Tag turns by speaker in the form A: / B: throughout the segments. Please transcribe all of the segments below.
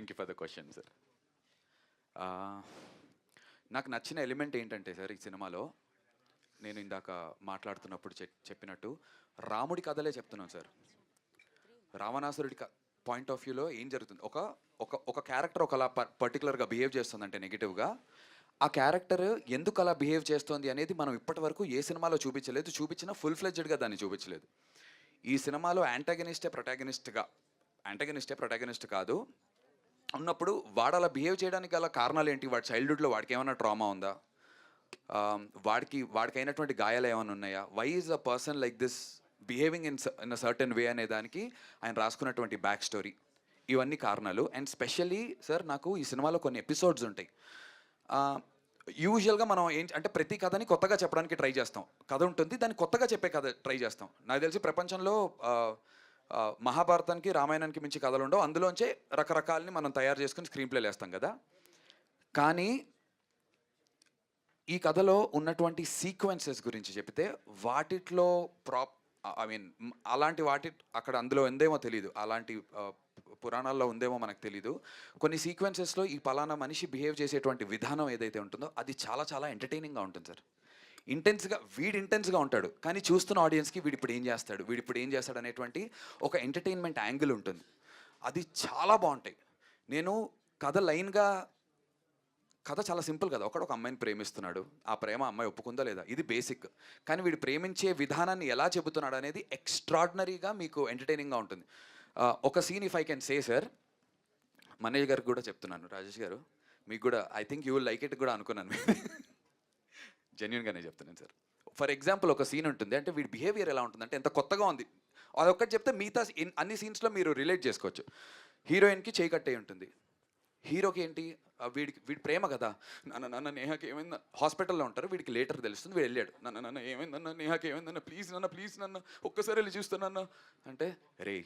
A: Thank you for the question sir. నాకు నచ్చిన element ఏంటంటే సార్, ఈ సినిమాలో నేను ఇందాక మాట్లాడుతున్నప్పుడు చెప్పినట్టు రాముడి కథలే చెప్తున్నాను సార్. రావణాసురుడి పాయింట్ ఆఫ్ వ్యూలో ఏం జరుగుతుంది, ఒక ఒక ఒక క్యారెక్టర్ ఒకలా పర్టికులర్గా బిహేవ్ చేస్తుందంటే నెగిటివ్గా, ఆ క్యారెక్టర్ ఎందుకు అలా బిహేవ్ చేస్తోంది అనేది మనం ఇప్పటి వరకు ఏ సినిమాలో చూపించలేదు, చూపించినా ఫుల్ ఫ్లెడ్జ్డ్గా దాన్ని చూపించలేదు. ఈ సినిమాలో యాంటాగనిస్టే ప్రొటాగనిస్ట్ కాదు ఉన్నప్పుడు వాడు అలా బిహేవ్ చేయడానికి గల కారణాలు ఏంటి, వాడి చైల్డ్హుడ్లో వాడికి ఏమైనా ట్రామా ఉందా, వాడికి అయినటువంటి గాయాలు ఏమైనా ఉన్నాయా, why is a person like this behaving in a certain way అనే దానికి ఆయన రాసుకున్నటువంటి బ్యాక్ స్టోరీ, ఇవన్నీ కారణాలు. అండ్ స్పెషల్లీ సార్, నాకు ఈ సినిమాలో కొన్ని ఎపిసోడ్స్ ఉంటాయి. యూజువల్గా మనం అంటే ప్రతి కథని కొత్తగా చెప్పడానికి ట్రై చేస్తాం. కథ ఉంటుంది, దాన్ని కొత్తగా చెప్పే కథ ట్రై చేస్తాం. నాకు తెలిసి ప్రపంచంలో మహాభారతానికి రామాయణానికి మించి కథలు ఉండవు, అందులోంచే రకరకాలని మనం తయారు చేసుకుని స్క్రీన్ ప్లేలు వేస్తాం కదా. కానీ ఈ కథలో ఉన్నటువంటి సీక్వెన్సెస్ గురించి చెప్తే, వాటిట్లో అలాంటి అక్కడ అందులో ఉందేమో తెలీదు, అలాంటి పురాణాల్లో ఉందేమో మనకు తెలీదు. కొన్ని సీక్వెన్సెస్లో ఈ పలానా మనిషి బిహేవ్ చేసేటువంటి విధానం ఏదైతే ఉంటుందో అది చాలా చాలా ఎంటర్టైనింగ్గా ఉంటుంది సార్. ఇంటెన్స్గా ఉంటాడు, కానీ చూస్తున్న ఆడియన్స్కి వీడు ఇప్పుడు ఏం చేస్తాడు అనేటువంటి ఒక ఎంటర్టైన్మెంట్ యాంగిల్ ఉంటుంది. అది చాలా బాగుంటాయి. నేను కథ చాలా సింపుల్ కదా, ఒక అమ్మాయిని ప్రేమిస్తున్నాడు, ఆ ప్రేమ అమ్మాయి ఒప్పుకుందా లేదా, ఇది బేసిక్. కానీ వీడు ప్రేమించే విధానాన్ని ఎలా చెబుతున్నాడు అనేది ఎక్స్ట్రాడినరీగా మీకు ఎంటర్టైనింగ్గా ఉంటుంది. ఒక scene if I can say sir, మనేజ్ గారికి కూడా చెప్తున్నాను, రాజేష్ గారు మీకు కూడా I think you will like it కూడా అనుకున్నాను. జెన్యున్గానే చెప్తున్నాను సార్. ఫర్ ఎగ్జాంపుల్ ఒక సీన్ ఉంటుంది, అంటే వీడి బిహేవియర్ ఎలా ఉంటుందంటే ఎంత కొత్తగా ఉంది, అదొక్కటి చెప్తే మిగతా అన్ని సీన్స్లో మీరు రిలేట్ చేసుకోవచ్చు. హీరోయిన్కి చేయి కట్టే ఉంటుంది, హీరోకి ఏంటి, వీడి ప్రేమ కదా, నన్న నేహాకి ఏమైందా, హాస్పిటల్లో ఉంటారు, వీడికి లేటర్ తెలుస్తుంది, వీడు వెళ్ళాడు, నన్న ఏమైందన్న, నేహాకి ఏమైందన్న, ప్లీజ్ నన్న ఒక్కసారి వెళ్ళి చూస్తానన్న అంటే, రే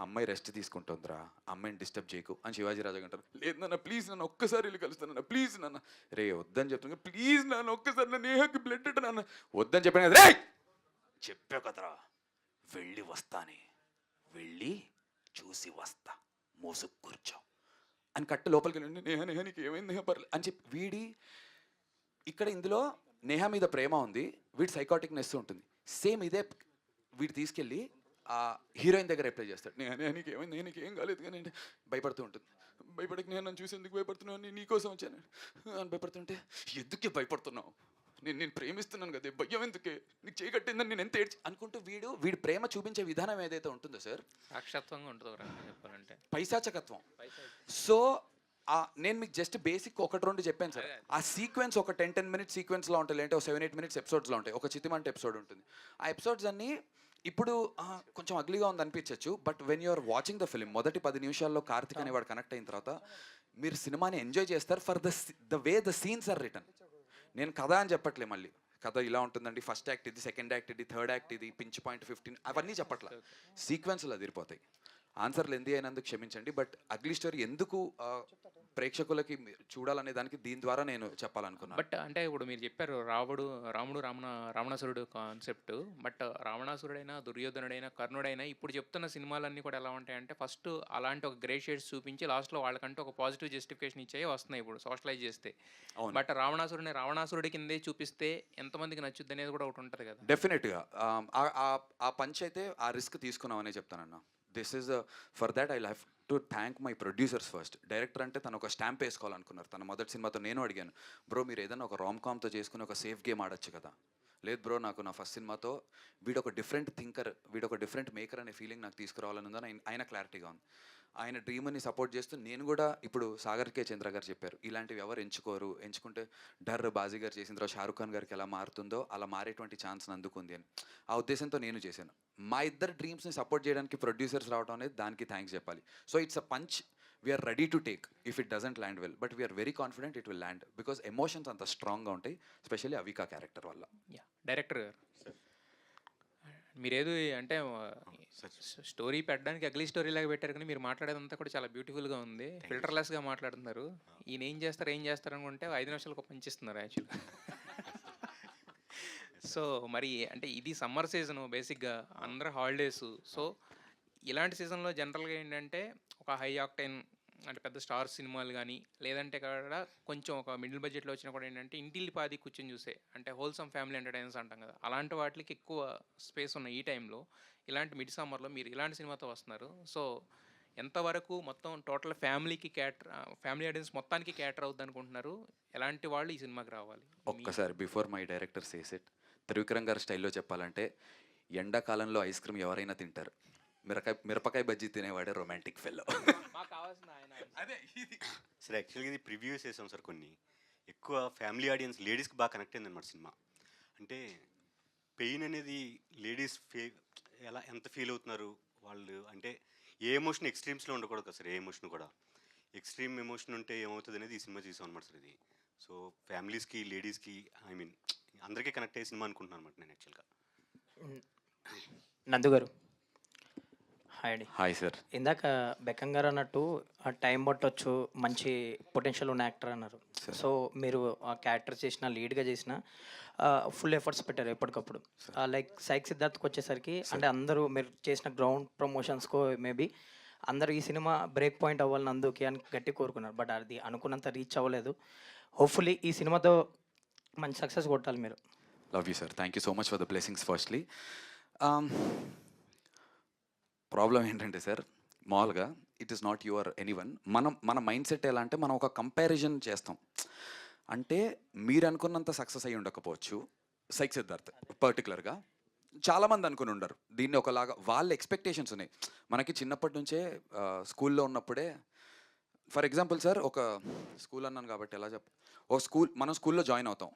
A: అమ్మాయి రెస్ట్ తీసుకుంటుందిరా, అమ్మాయిని డిస్టర్బ్ చేయకు అని శివాజీ రాజా అంటారు. లేదు నన్న ప్లీజ్ నన్ను ఒక్కసారి వెళ్ళి కలుస్తానన్న, ప్లీజ్ నన్న, రే వద్దని చెప్తున్నా, ప్లీజ్ నన్ను ఒక్కసారి నన్ను నేహాకి బ్లడ్ అంటే నన్న వద్దని చెప్పాను కదా, రే చెప్పా కదరా వెళ్ళి వస్తానే, వెళ్ళి చూసి వస్తా, మోసుకు కూర్చో అని కట్టు లోపలికి వెళ్ళండి, నేహా నీకు ఏమైంది, నేహా పర్లేదు అని చెప్పి ఇక్కడ ఇందులో నేహా మీద ప్రేమ ఉంది, వీడి సైకాటిక్నెస్ ఉంటుంది. సేమ్ ఇదే వీడు తీసుకెళ్ళి ఆ హీరోయిన్ దగ్గర అప్లై చేస్తాడు. నేహా నీకు ఏమైంది, నీకు ఏం కాలేదు కానీ అంటే భయపడుతూ ఉంటుంది. భయపడక నేను నన్ను చూసి ఎందుకు భయపడుతున్నావు, నేను నీకోసం వచ్చాను అని భయపడుతుంటే, ఎందుకే భయపడుతున్నావు, నేను ప్రేమిస్తున్నాను కదా, భయం ఎందుకే, నీకు చేయి కట్టిందని నేను ఎంత ఏడ్చి అనుకుంటూ వీడి ప్రేమ చూపించే విధానం ఏదైతే ఉంటుందో సార్,
B: సాక్షాత్వంగా ఉంటుంది చెప్పాలంటే,
A: పైశాచకత్వం. సో నేను మీకు జస్ట్ బేసిక్ 1-2 చెప్పాను సార్. ఆ సీక్వెన్స్ ఒక 10 మినిట్స్ సీక్వెన్స్లో ఉంటాయి, అంటే ఒక 7-8 మినిట్స్ ఎపిసోడ్స్లో ఉంటాయి. ఒక చితిమంట ఎపిసోడ్ ఉంటుంది. ఆ ఎపిసోడ్స్ అన్నీ ఇప్పుడు కొంచెం అగ్లీగా ఉంది అనిపించవచ్చు, but when you're watching the film, మొదటి 10 నిమిషాల్లో కార్తిక్ అనేవాడు కనెక్ట్ అయిన తర్వాత మీరు సినిమాని ఎంజాయ్ చేస్తారు for the way the scenes are return. నేను కథ అని చెప్పట్లే, మళ్ళీ కథ ఇలా ఉంటుందండి, ఫస్ట్ యాక్ట్ ఇది, సెకండ్ యాక్ట్ ఇది, థర్డ్ యాక్ట్ ఇది, పించ్ పాయింట్ 15 అవన్నీ చెప్పట్లా, సీక్వెన్స్లు అదిరిపోతాయి. ఆన్సర్లు ఎందు అయినందుకు క్షమించండి, బట్ అగ్లీ స్టోరీ ఎందుకు ప్రేక్షకులకి చూడాలనే దానికి దీని ద్వారా నేను చెప్పాలనుకున్నాను.
B: బట్ అంటే ఇప్పుడు మీరు చెప్పారు రాముడు రావణాసురుడు కాన్సెప్ట్, బట్ రావణాసురుడైనా, దుర్యోధనుడైనా, కర్ణుడైనా ఇప్పుడు చెప్తున్న సినిమాలన్నీ కూడా ఎలా ఉంటాయంటే, ఫస్ట్ అలాంటి ఒక గ్రే షేడ్స్ చూపించి లాస్ట్లో వాళ్ళకంటే ఒక పాజిటివ్ జస్టిఫికేషన్ ఇచ్చాయి వస్తున్నాయి ఇప్పుడు సోషలైజ్ చేస్తే. బట్ రావణాసురుడి కిందే చూపిస్తే ఎంతమందికి నచ్చుద్ది అనేది కూడా ఒకటి ఉంటుంది కదా.
A: డెఫినెట్గా ఆ పంచ్ అయితే ఆ రిస్క్ తీసుకున్నామనే చెప్తానన్నా. For that I have to thank my producers first. Director అంటే తను ఒక స్టాంప్ వేసుకోవాలనుకున్నారు. తన మొదటి సినిమాతో నేను అడిగాను, బ్రో మీరు ఏదైనా ఒక రామ్కామ్తో చేసుకుని ఒక సేఫ్ గేమ్ ఆడొచ్చు కదా. లేదు బ్రో, నాకు నా ఫస్ట్ సినిమాతో వీడు ఒక డిఫరెంట్ థింకర్, వీడు ఒక డిఫరెంట్ మేకర్ అనే ఫీలింగ్ నాకు తీసుకురావాలని ఉందని ఆయన క్లారిటీగా ఉంది. ఆయన డ్రీమ్ని సపోర్ట్ చేస్తూ నేను కూడా ఇప్పుడు సాగర్ కే చంద్ర గారు చెప్పారు, ఇలాంటివి ఎవరు ఎంచుకుంటే బాజీ గారు చేసిన తర్వాత షారుఖ్ ఖాన్ గారికి ఎలా మారుతుందో అలా మారేటువంటి ఛాన్స్ అందుకుంది అని ఆ ఉద్దేశంతో నేను చేశాను. మా ఇద్దరు డ్రీమ్స్ని సపోర్ట్ చేయడానికి ప్రొడ్యూసర్స్ రావడం అనేది దానికి థ్యాంక్స్ చెప్పాలి. So it's a punch we're ready to take if it doesn't land well, but we're very confident it will land because emotions అంత స్ట్రాంగ్గా ఉంటాయి, స్పెషల్లీ అవికా క్యారెక్టర్ వల్ల.
B: డైరెక్టర్ గారు మీరేదో అంటే స్టోరీ పెట్టడానికి అగ్లీ స్టోరీ లాగా పెట్టారు, కానీ మీరు మాట్లాడేదంతా కూడా చాలా బ్యూటిఫుల్గా ఉంది, ఫిల్టర్లెస్గా మాట్లాడుతున్నారు. ఈయన ఏం చేస్తారు అనుకుంటే 5 నిమిషాలకు పంచిస్తున్నారు యాక్చువల్గా. సో మరి అంటే ఇది సమ్మర్ సీజను, బేసిక్గా అందరూ హాలిడేస్. సో ఇలాంటి సీజన్లో జనరల్గా ఏంటంటే ఒక హై ఆక్టైన్ అంటే పెద్ద స్టార్ సినిమాలు కానీ లేదంటే కూడా కొంచెం ఒక మిడిల్ బడ్జెట్లో వచ్చినా కూడా ఏంటంటే ఇంటిల్లిపాది కూర్చొని చూసే అంటే హోల్సమ్ ఫ్యామిలీ ఎంటర్టైనర్స్ అంటాం కదా, అలాంటి వాటికి ఎక్కువ స్పేస్ ఉన్న ఈ టైంలో ఇలాంటి మిడ్ సమ్మర్లో మీరు ఇలాంటి సినిమాతో వస్తున్నారు. సో ఎంతవరకు మొత్తం టోటల్ ఫ్యామిలీకి ఫ్యామిలీ ఆడియన్స్ మొత్తానికి క్యాటర్ అవుద్ది అనుకుంటున్నారు? ఎలాంటి వాళ్ళు ఈ సినిమాకి రావాలి?
A: ఒక్కసారి before my director says it, Trivikram గారి స్టైల్లో చెప్పాలంటే ఎండాకాలంలో ఐస్ క్రీమ్ ఎవరైనా తింటారు, మిరపకాయ బజ్జీ తినేవాడే రొమాంటిక్ ఫెల్లో.
B: మాకు కావాల్సిన ఆయన
A: అదే ఇది
C: సార్ యాక్చువల్గా ఇది ప్రివ్యూస్ చేసాం సార్. కొన్ని ఎక్కువ ఫ్యామిలీ ఆడియన్స్ లేడీస్కి బాగా కనెక్ట్ అయింది అనమాట సినిమా. అంటే పెయిన్ అనేది లేడీస్ ఎంత ఫీల్ అవుతున్నారు వాళ్ళు, అంటే ఏ ఎమోషన్ ఎక్స్ట్రీమ్స్లో ఉండకూడదు కదా సార్. ఏ ఎమోషన్ కూడా ఎక్స్ట్రీమ్ ఎమోషన్ ఉంటే ఏమవుతుంది అనేది ఈ సినిమా చూసాం అనమాట సార్. ఇది సో ఫ్యామిలీస్కి లేడీస్కి ఐ మీన్ అందరికీ కనెక్ట్ అయ్యే సినిమా అనుకుంటున్నాను అనమాట నేను యాక్చువల్గా.
D: నందు గారు హాయ్ అండి.
A: Hi sir.
D: ఇందాక బెక్కం గారు అన్నట్టు ఆ టైం పట్టొచ్చు, మంచి పొటెన్షియల్ ఉన్న యాక్టర్ అన్నారు. సో మీరు ఆ క్యారెక్టర్ చేసిన లీడ్గా చేసిన ఫుల్ ఎఫర్ట్స్ పెట్టారు ఎప్పటికప్పుడు. లైక్ సైక్ సిద్ధార్థ్కి వచ్చేసరికి అంటే అందరూ మీరు చేసిన గ్రౌండ్ ప్రమోషన్స్కో మేబీ అందరూ ఈ సినిమా బ్రేక్ పాయింట్ అవ్వాలని అందుకే అని గట్టి కోరుకున్నారు. బట్ అది అనుకున్నంత రీచ్ అవ్వలేదు. హోప్ఫుల్లీ ఈ సినిమాతో మంచి సక్సెస్ కొట్టాలి మీరు.
A: Love you sir, thank you so much for the blessings firstly. Problem ఏంటంటే సార్, మామూలుగా it is not your anyone. మన మైండ్ సెట్ ఎలా అంటే మనం ఒక కంపారిజన్ చేస్తాం. అంటే మీరు అనుకున్నంత సక్సెస్ అయ్యి ఉండకపోవచ్చు సైక్ సిద్ధార్థ్ పర్టికులర్గా, చాలామంది అనుకుని ఉండరు దీన్ని ఒకలాగా. వాళ్ళ ఎక్స్పెక్టేషన్స్ ఉన్నాయి మనకి చిన్నప్పటి నుంచే. స్కూల్లో ఉన్నప్పుడే ఫర్ ఎగ్జాంపుల్ సార్, ఒక స్కూల్ అన్నాను కాబట్టి ఎలా మనం స్కూల్లో జాయిన్ అవుతాం.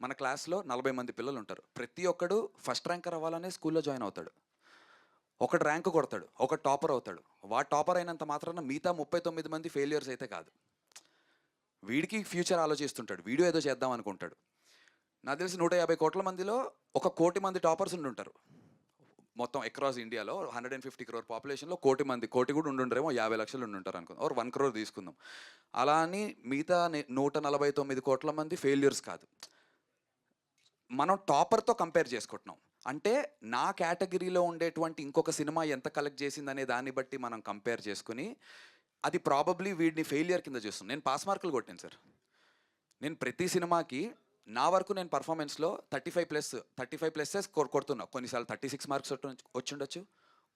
A: మన క్లాస్లో 40 మంది పిల్లలు ఉంటారు. ప్రతి ఒక్కడు ఫస్ట్ ర్యాంకర్ అవ్వాలనే స్కూల్లో జాయిన్ అవుతాడు. ఒకటి ర్యాంక్ కొడతాడు, ఒక టాపర్ అవుతాడు. వాడు టాపర్ అయినంత మాత్రాన మిగతా 39 మంది ఫెయిలియర్స్ అయితే కాదు. వీడికి ఫ్యూచర్ ఆలోచిస్తుంటాడు, వీడు ఏదో చేద్దాం అనుకుంటాడు. నాకు తెలిసి 150 కోట్ల మందిలో 1 కోటి మంది టాపర్స్ ఉంటారు మొత్తం అక్రాస్ ఇండియాలో. 150 crore పాపులేషన్లో 1 కోటి మంది, కోటి కూడా ఉండుంటారేమో, 50 లక్షలు ఉండుంటారు అనుకుందాం, ఒక 1 crore తీసుకుందాం. అలా అని మిగతా 149 కోట్ల మంది ఫెయిల్యూర్స్ కాదు. మనం టాపర్తో కంపేర్ చేసుకుంటున్నాం. అంటే నా కేటగిరీలో ఉండేటువంటి ఇంకొక సినిమా ఎంత కలెక్ట్ చేసిందనే దాన్ని బట్టి మనం కంపేర్ చేసుకుని అది ప్రాబబ్లీ వీడిని ఫెయిలియర్ కింద చేస్తున్నాను. నేను పాస్ మార్కులు కొట్టాను సార్. నేను ప్రతి సినిమాకి నా వరకు నేను పర్ఫార్మెన్స్లో 35+ కొడుతున్నా. కొన్నిసార్లు 36 మార్క్స్ వచ్చి ఉండొచ్చు,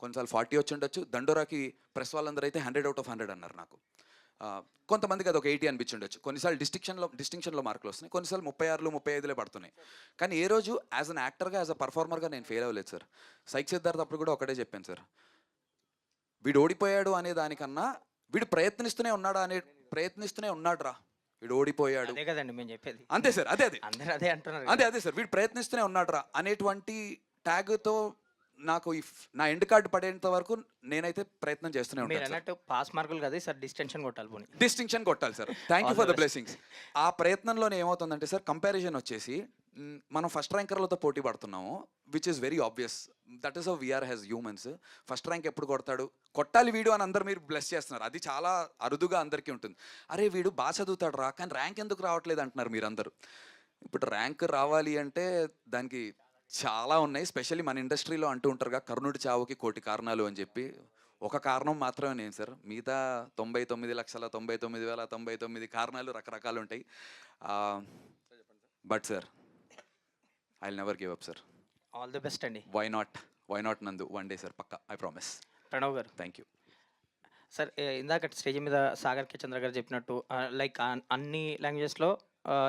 A: కొన్నిసార్లు 40 వచ్చి ఉండొచ్చు. దండోరాకి ప్రెస్ వాళ్ళందరూ అయితే 100 out of 100 అన్నారు నాకు. కొంతమందికి అది ఒక 80 అనిపించుండొచ్చు. కొన్నిసార్లు డిస్టింక్షన్లో మార్కులు వస్తున్నాయి, కొన్నిసార్లు 36, 35 పడుతున్నాయి. కానీ ఏ రోజు యాజ్ అన్ యాక్టర్గా, యాజ్ అ పర్ఫార్మర్గా నేను ఫెయిల్ అవ్వలేదు సార్. సైక్ సిద్ధార్థ్ అప్పుడు కూడా ఒకటే చెప్పాను సార్, వీడు ఓడిపోయాడు అనే దానికన్నా వీడు ప్రయత్నిస్తూనే ఉన్నాడు రా, వీడు ఓడిపోయాడు.
D: అదే కదండి మేము చెప్పేది.
A: అంతే సార్, అదే
D: అందరూ అదే అంటున్నారు.
A: అదే సార్, వీడు ప్రయత్నిస్తూనే ఉన్నాడు రా అనేటువంటి ట్యాగ్తో నాకు నా ఎండ్ కార్డు పడేంత వరకు నేనైతే ప్రయత్నం చేస్తూనే
D: మీరు
A: ఉంటాను.
D: అన్నట్టు పాస్ మార్కులు కదా సార్, డిస్టెన్షన్ కొట్టాలి పోనీ.
A: డిస్టింక్షన్ కొట్టాలి sir. Thank you for the blessings. ఆ ప్రయత్నంలోనే ఏమవుతుందంటే సార్, కంపారిజన్ వచ్చేసి మనం ఫస్ట్ ర్యాంకర్లతో పోటీ పడుతున్నాము, which is very obvious. That is how we're has humans. First rank ఎప్పుడు కొట్టాలి వీడు అని అందరు మీరు బ్లెస్ చేస్తున్నారు. అది చాలా అరుదుగా అందరికీ ఉంటుంది. అరే వీడు బాగా చదువుతాడు రా, కానీ ర్యాంక్ ఎందుకు రావట్లేదు అంటున్నారు మీరందరూ. ఇప్పుడు ర్యాంక్ రావాలి అంటే దానికి చాలా ఉన్నాయి. స్పెషల్లీ మన ఇండస్ట్రీలో అంటూ ఉంటారుగా, కర్ణుడి చావుకి 1 కోటి కారణాలు అని చెప్పి. ఒక కారణం మాత్రమే నేను సార్, మిగతా 99,99,099 కారణాలు రకరకాలు ఉంటాయి. But sir I will never give up sir.
D: All the best అండి.
A: Why not Nandu, one day sir పక్కా, ఐ ప్రామిస్.
D: ప్రణవ్ గారు
A: థ్యాంక్ యూ
D: సార్. ఇందాక స్టేజ్ మీద సాగర్ కే చంద్ర గారు చెప్పినట్టు లైక్ అన్ని లాంగ్వేజెస్లో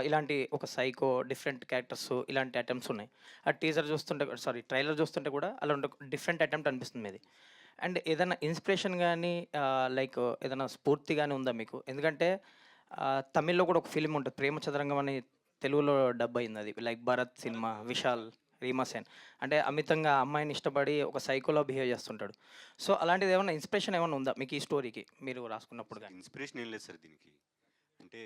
D: ఇలాంటి ఒక సైకో డిఫరెంట్ క్యారెక్టర్స్ ఇలాంటి అటెంప్ట్స్ ఉన్నాయి. ఆ ట్రైలర్ చూస్తుంటే కూడా అలా డిఫరెంట్ అటెంప్ట్ అనిపిస్తుంది మీది. అండ్ ఏదైనా ఇన్స్పిరేషన్ కానీ లైక్ ఏదైనా స్ఫూర్తి కానీ ఉందా మీకు? ఎందుకంటే తమిళ్లో కూడా ఒక ఫిలిం ఉంటుంది ప్రేమ చదరంగం అని, తెలుగులో డబ్ అయింది అది. Like Bharat cinema, Vishal, Reema Sen. అంటే అమితంగా అమ్మాయిని ఇష్టపడి ఒక సైకోలో బిహేవ్ చేస్తుంటాడు. సో అలాంటిది ఏమైనా ఇన్స్పిరేషన్ ఏమైనా ఉందా మీకు ఈ స్టోరీకి మీరు రాసుకున్నప్పుడు? కానీ
C: ఇన్స్పిరేషన్ ఏం లేదు సార్ దీనికి. అంటే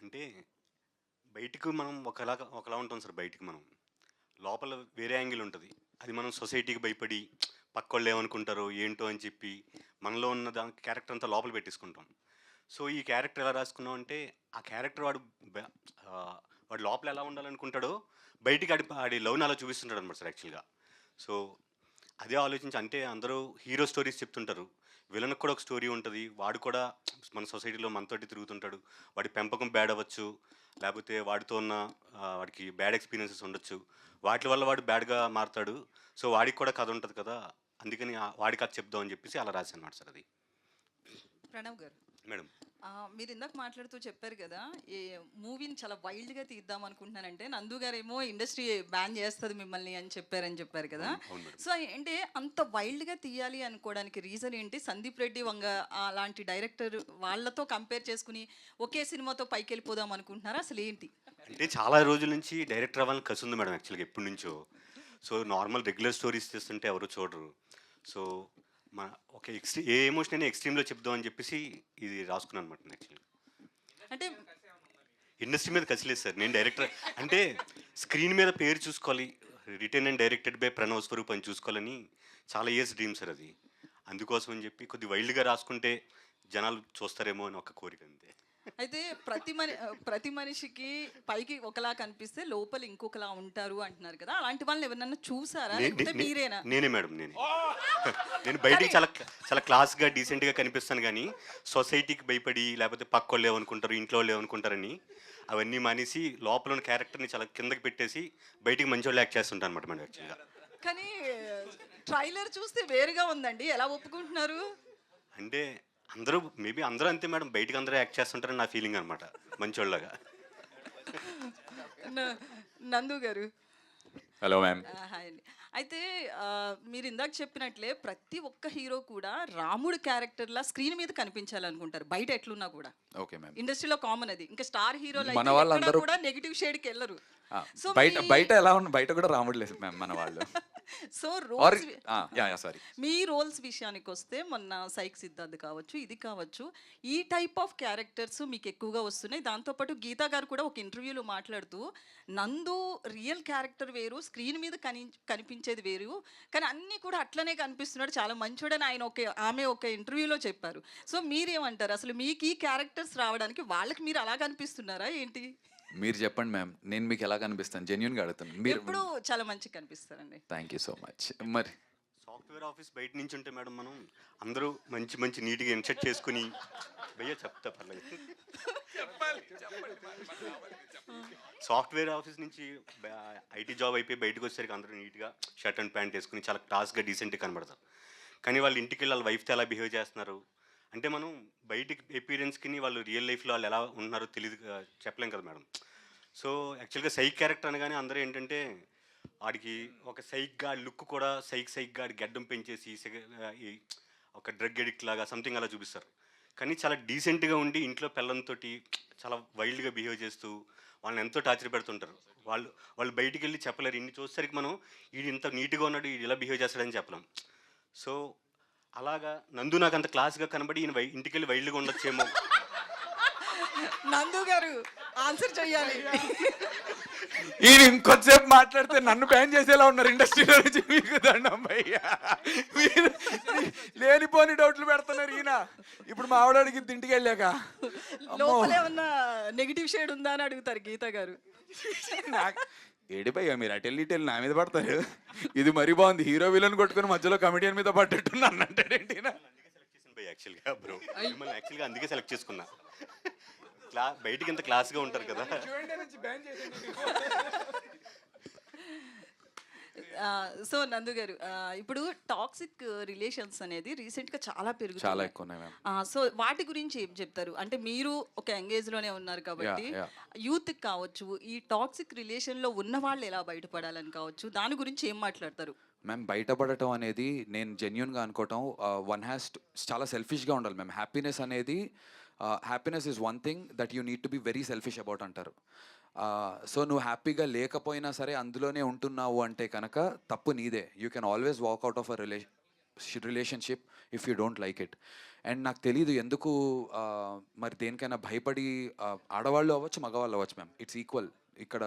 C: అంటే బయటకు మనం ఒకలా ఉంటాం సార్. బయటికి మనం లోపల వేరే యాంగిల్ ఉంటుంది. అది మనం సొసైటీకి భయపడి పక్కోళ్ళు ఏమనుకుంటారో ఏంటో అని చెప్పి మనలో ఉన్న క్యారెక్టర్ అంతా లోపల పెట్టేసుకుంటాం. సో ఈ క్యారెక్టర్ ఎలా రాసుకున్నాం అంటే, ఆ క్యారెక్టర్ వాడు వాడు లోపల ఎలా ఉండాలనుకుంటాడో బయటికి ఆడి లవ్ని అలా చూపిస్తుంటాడు అనమాట సార్ యాక్చువల్గా. సో అదే ఆలోచించి, అంటే అందరూ హీరో స్టోరీస్ చెప్తుంటారు, విలన్కి కూడా ఒక స్టోరీ ఉంటుంది, వాడు కూడా మన సొసైటీలో మనతోటి తిరుగుతుంటాడు, వాడి పెంపకం బ్యాడ్ అవ్వచ్చు, లేకపోతే వాడితో ఉన్న వాడికి బ్యాడ్ ఎక్స్పీరియన్సెస్ ఉండొచ్చు, వాటి వల్ల వాడు బ్యాడ్గా మారుతాడు, సో వాడికి కూడా కథ ఉంటుంది కదా, అందుకని వాడి కథ చెప్దామని చెప్పేసి అలా రాశాను అనమాట సార్ అది.
E: ప్రణవ్ గారు,
C: మేడం
E: మీరు ఇందాక మాట్లాడుతూ చెప్పారు కదా, ఈ మూవీని చాలా వైల్డ్గా తీద్దాం అనుకుంటున్నానంటే నందు గారు ఏమో ఇండస్ట్రీ బ్యాన్ చేస్తుంది మిమ్మల్ని అని చెప్పారు కదా.
C: అవును మేడం.
E: సో అంటే అంత వైల్డ్గా తీయాలి అనుకోవడానికి రీజన్ ఏంటి? సందీప్ రెడ్డి వంగ అలాంటి డైరెక్టర్ వాళ్ళతో కంపేర్ చేసుకుని ఒకే సినిమాతో పైకి వెళ్ళిపోదాం అనుకుంటున్నారా? అసలు ఏంటి?
C: అంటే చాలా రోజుల నుంచి డైరెక్టర్ అవ్వాలని కసి ఉంది మేడం యాక్చువల్గా ఎప్పటి నుంచో. సో నార్మల్ రెగ్యులర్ స్టోరీస్ చేస్తుంటే ఎవరు చూడరు. సో మన ఒక ఏ ఎమోషన్ అయినా ఎక్స్ట్రీమ్లో చెప్దామని చెప్పేసి ఇది రాసుకున్నాను అనమాట యాక్చువల్గా.
E: అంటే
C: ఇండస్ట్రీ మీద కసిలేదు సార్. నేను డైరెక్టర్ అంటే స్క్రీన్ మీద పేరు చూసుకోవాలి, written and directed by Pranav Swaroop అని చూసుకోవాలని చాలా ఇయర్స్ డ్రీమ్ సార్ అది. అందుకోసం అని చెప్పి కొద్ది వైల్డ్గా రాసుకుంటే జనాలు చూస్తారేమో అని ఒక కోరిక అంతే.
E: అయితే ప్రతి మనిషికి పైకి ఒకలా కనిపిస్తే లోపల ఇంకొకలా ఉంటారు అంటున్నారు కదా, అలాంటి వాళ్ళని ఎవరన్నా చూసారా? లేకపోతే మీరేనా?
C: నేనే మేడం, నేను బయటికి చాలా చాలా క్లాస్గా డీసెంట్గా కనిపిస్తాను, కానీ సొసైటీకి భయపడి లేకపోతే పక్క వాళ్ళు ఏమనుకుంటారు, ఇంట్లో వాళ్ళు ఏమనుకుంటారని అవన్నీ మానేసి లోపల ఉన్న క్యారెక్టర్ని చాలా కిందకి పెట్టేసి బయటికి మంచి వాళ్ళు యాక్ట్ చేస్తుంటాను అనమాట మేడం యాక్చువల్గా.
E: కానీ ట్రైలర్ చూస్తే వేరుగా ఉందండి, ఎలా ఒప్పుకుంటున్నారు?
C: అంటే మేబీ అందరూ అంతే మేడం, బయటికి అందరూ యాక్ట్ చేస్తుంటారని నా ఫీలింగ్ అనమాట మంచోళ్ళగా.
E: నందు గారు,
A: హలో మ్యామ్.
E: హాయ్ అండి. అయితే మీరు ఇందాక చెప్పినట్లే ప్రతి ఒక్క హీరో కూడా రాముడు క్యారెక్టర్లా స్క్రీన్ మీద కనిపించాలనుకుంటారు, బయట ఎట్లున్నా కూడా.
A: Okay ma'am.
E: ఇండస్ట్రీలో కామన్ అది. ఇంకా స్టార్ హీరో
A: మన వాళ్ళందరూ
E: కూడా నెగిటివ్ షేడ్కి వెళ్ళరు. సో
A: బయట ఎలా ఉన్న బయట కూడా రాముడు లేదు మ్యామ్ మన వాళ్ళు.
E: సో
A: సారీ,
E: మీ రోల్స్ విషయానికి వస్తే మొన్న సైక్ సిద్ధార్థ్ కావచ్చు, ఇది కావచ్చు, ఈ టైప్ ఆఫ్ క్యారెక్టర్స్ మీకు ఎక్కువగా వస్తున్నాయి. దాంతోపాటు గీతా గారు కూడా ఒక ఇంటర్వ్యూలో మాట్లాడుతూ నందు రియల్ క్యారెక్టర్ వేరు, స్క్రీన్ మీద కనిపించేది వేరు, కానీ అన్నీ కూడా అట్లనే కనిపిస్తున్నాడు, చాలా మంచోడని ఆమె ఒక ఇంటర్వ్యూలో చెప్పారు. సో మీరేమంటారు? అసలు మీకు ఈ క్యారెక్టర్స్ రావడానికి వాళ్ళకి మీరు అలా కనిపిస్తున్నారా ఏంటి?
A: మీరు చెప్పండి మ్యామ్, నేను మీకు ఎలా కనిపిస్తాను? జెన్యున్గా అడుగుతాను. మీరు
E: ఎప్పుడు చాలా మంచిగా కనిపిస్తారండి.
A: Thank you so much. మరి
C: సాఫ్ట్వేర్ ఆఫీస్ బయట నుంచి ఉంటే మేడం మనం అందరూ మంచి నీట్గా ఇన్సెట్ చేసుకుని భయ్యా చెప్తా పర్లేదు. సాఫ్ట్వేర్ ఆఫీస్ నుంచి ఐటీ జాబ్ అయిపోయి బయటకు వచ్చేసరికి అందరూ నీట్గా షర్ట్ అండ్ ప్యాంట్ వేసుకుని చాలా క్లాస్గా డీసెంట్గా కనబడతారు. కానీ వాళ్ళు ఇంటికి వెళ్ళి వాళ్ళ వైఫ్తో ఎలా బిహేవ్ చేస్తున్నారు అంటే మనం బయటికి అపీరెన్స్కి వాళ్ళు రియల్ లైఫ్లో వాళ్ళు ఎలా ఉంటున్నారో తెలియదు, చెప్పలేం కదా మేడం. సో యాక్చువల్గా సైక్ క్యారెక్టర్ అనగానే అందరూ ఏంటంటే వాడికి ఒక సైక్గా లుక్ కూడా సైక్గా గడ్డం పెంచేసి ఒక డ్రగ్ ఎడిక్ట్ లాగా సంథింగ్ అలా చూపిస్తారు. కానీ చాలా డీసెంట్గా ఉండి ఇంట్లో పిల్లలతో చాలా వైల్డ్గా బిహేవ్ చేస్తూ వాళ్ళని ఎంతో టార్చర్ పెడుతుంటారు. వాళ్ళు బయటికి వెళ్ళి చెప్పలేరు. ఇన్ని చూసేసరికి మనం వీడు ఇంత నీట్గా ఉన్నాడు, వీడు ఇలా బిహేవ్ చేస్తాడని చెప్పలేం. సో అలాగా నందు నాకు అంత క్లాస్గా కనబడి ఈయన ఇంటికి వెళ్ళి వైల్డ్గా ఉండొచ్చేమో.
E: నందు గారు ఆన్సర్ చెయ్యాలి.
A: ఈయన ఇంకొంచెంసేపు మాట్లాడితే నన్ను బ్యాన్ చేసేలా ఉన్నారు ఇండస్ట్రీలో నుంచి. మీకు దండం భయ్యా, మీరు లేనిపోని డౌట్లు పెడుతున్నారు. ఈయన ఇప్పుడు మా ఆవిడ అడిగింది ఇంటికి వెళ్ళాక
E: లోపల ఏమన్నా నెగిటివ్ షేడ్ ఉందా అని అడుగుతారు గీత గారు.
A: ఏడిపోయా మీరు అటెళ్ళి నా మీద పడతారు. ఇది మరీ బాగుంది, హీరో విలన్ కొట్టుకుని మధ్యలో కమెడియన్ మీద పడ్డట్టు నన్ను అంటాడేంటి?
C: యాక్చువల్గా బ్రో మిమ్మల్ని యాక్చువల్గా అందుకే సెలెక్ట్ చేసుకున్నా. బయటికి ఎంత క్లాస్గా ఉంటారు కదా.
E: సో నందు గారు, ఇప్పుడు టాక్సిక్ రిలేషన్స్ అనేది రీసెంట్గా చాలా పెరుగుతుంది,
A: చాలా ఎక్కువ ఉన్నాయి మ్యామ్.
E: సో వాటి గురించి ఏం చెప్తారు? అంటే మీరు ఒక ఎంగేజ్లోనే ఉన్నారు కాబట్టి యూత్కి కావచ్చు, ఈ టాక్సిక్ రిలేషన్లో ఉన్న వాళ్ళు ఎలా బయటపడాలని కావచ్చు, దాని గురించి ఏం మాట్లాడతారు?
A: మ్యామ్, బయటపడటం అనేది నేను జెన్యున్గా అనుకోవటం, వన్ హ్యాస్ చాలా సెల్ఫిష్గా ఉండాలి మ్యామ్. హ్యాపీనెస్ అనేది happiness is one thing that you need to be very selfish about అంటారు. సో నువ్వు హ్యాపీగా లేకపోయినా సరే అందులోనే ఉంటున్నావు అంటే కనుక తప్పు నీదే. You can always walk out of a relationship if you don't like it. And నాకు తెలీదు ఎందుకు మరి దేనికైనా భయపడి, ఆడవాళ్ళు అవ్వచ్చు మగవాళ్ళు అవ్వచ్చు మ్యామ్, ఇట్స్ ఈక్వల్. ఇక్కడ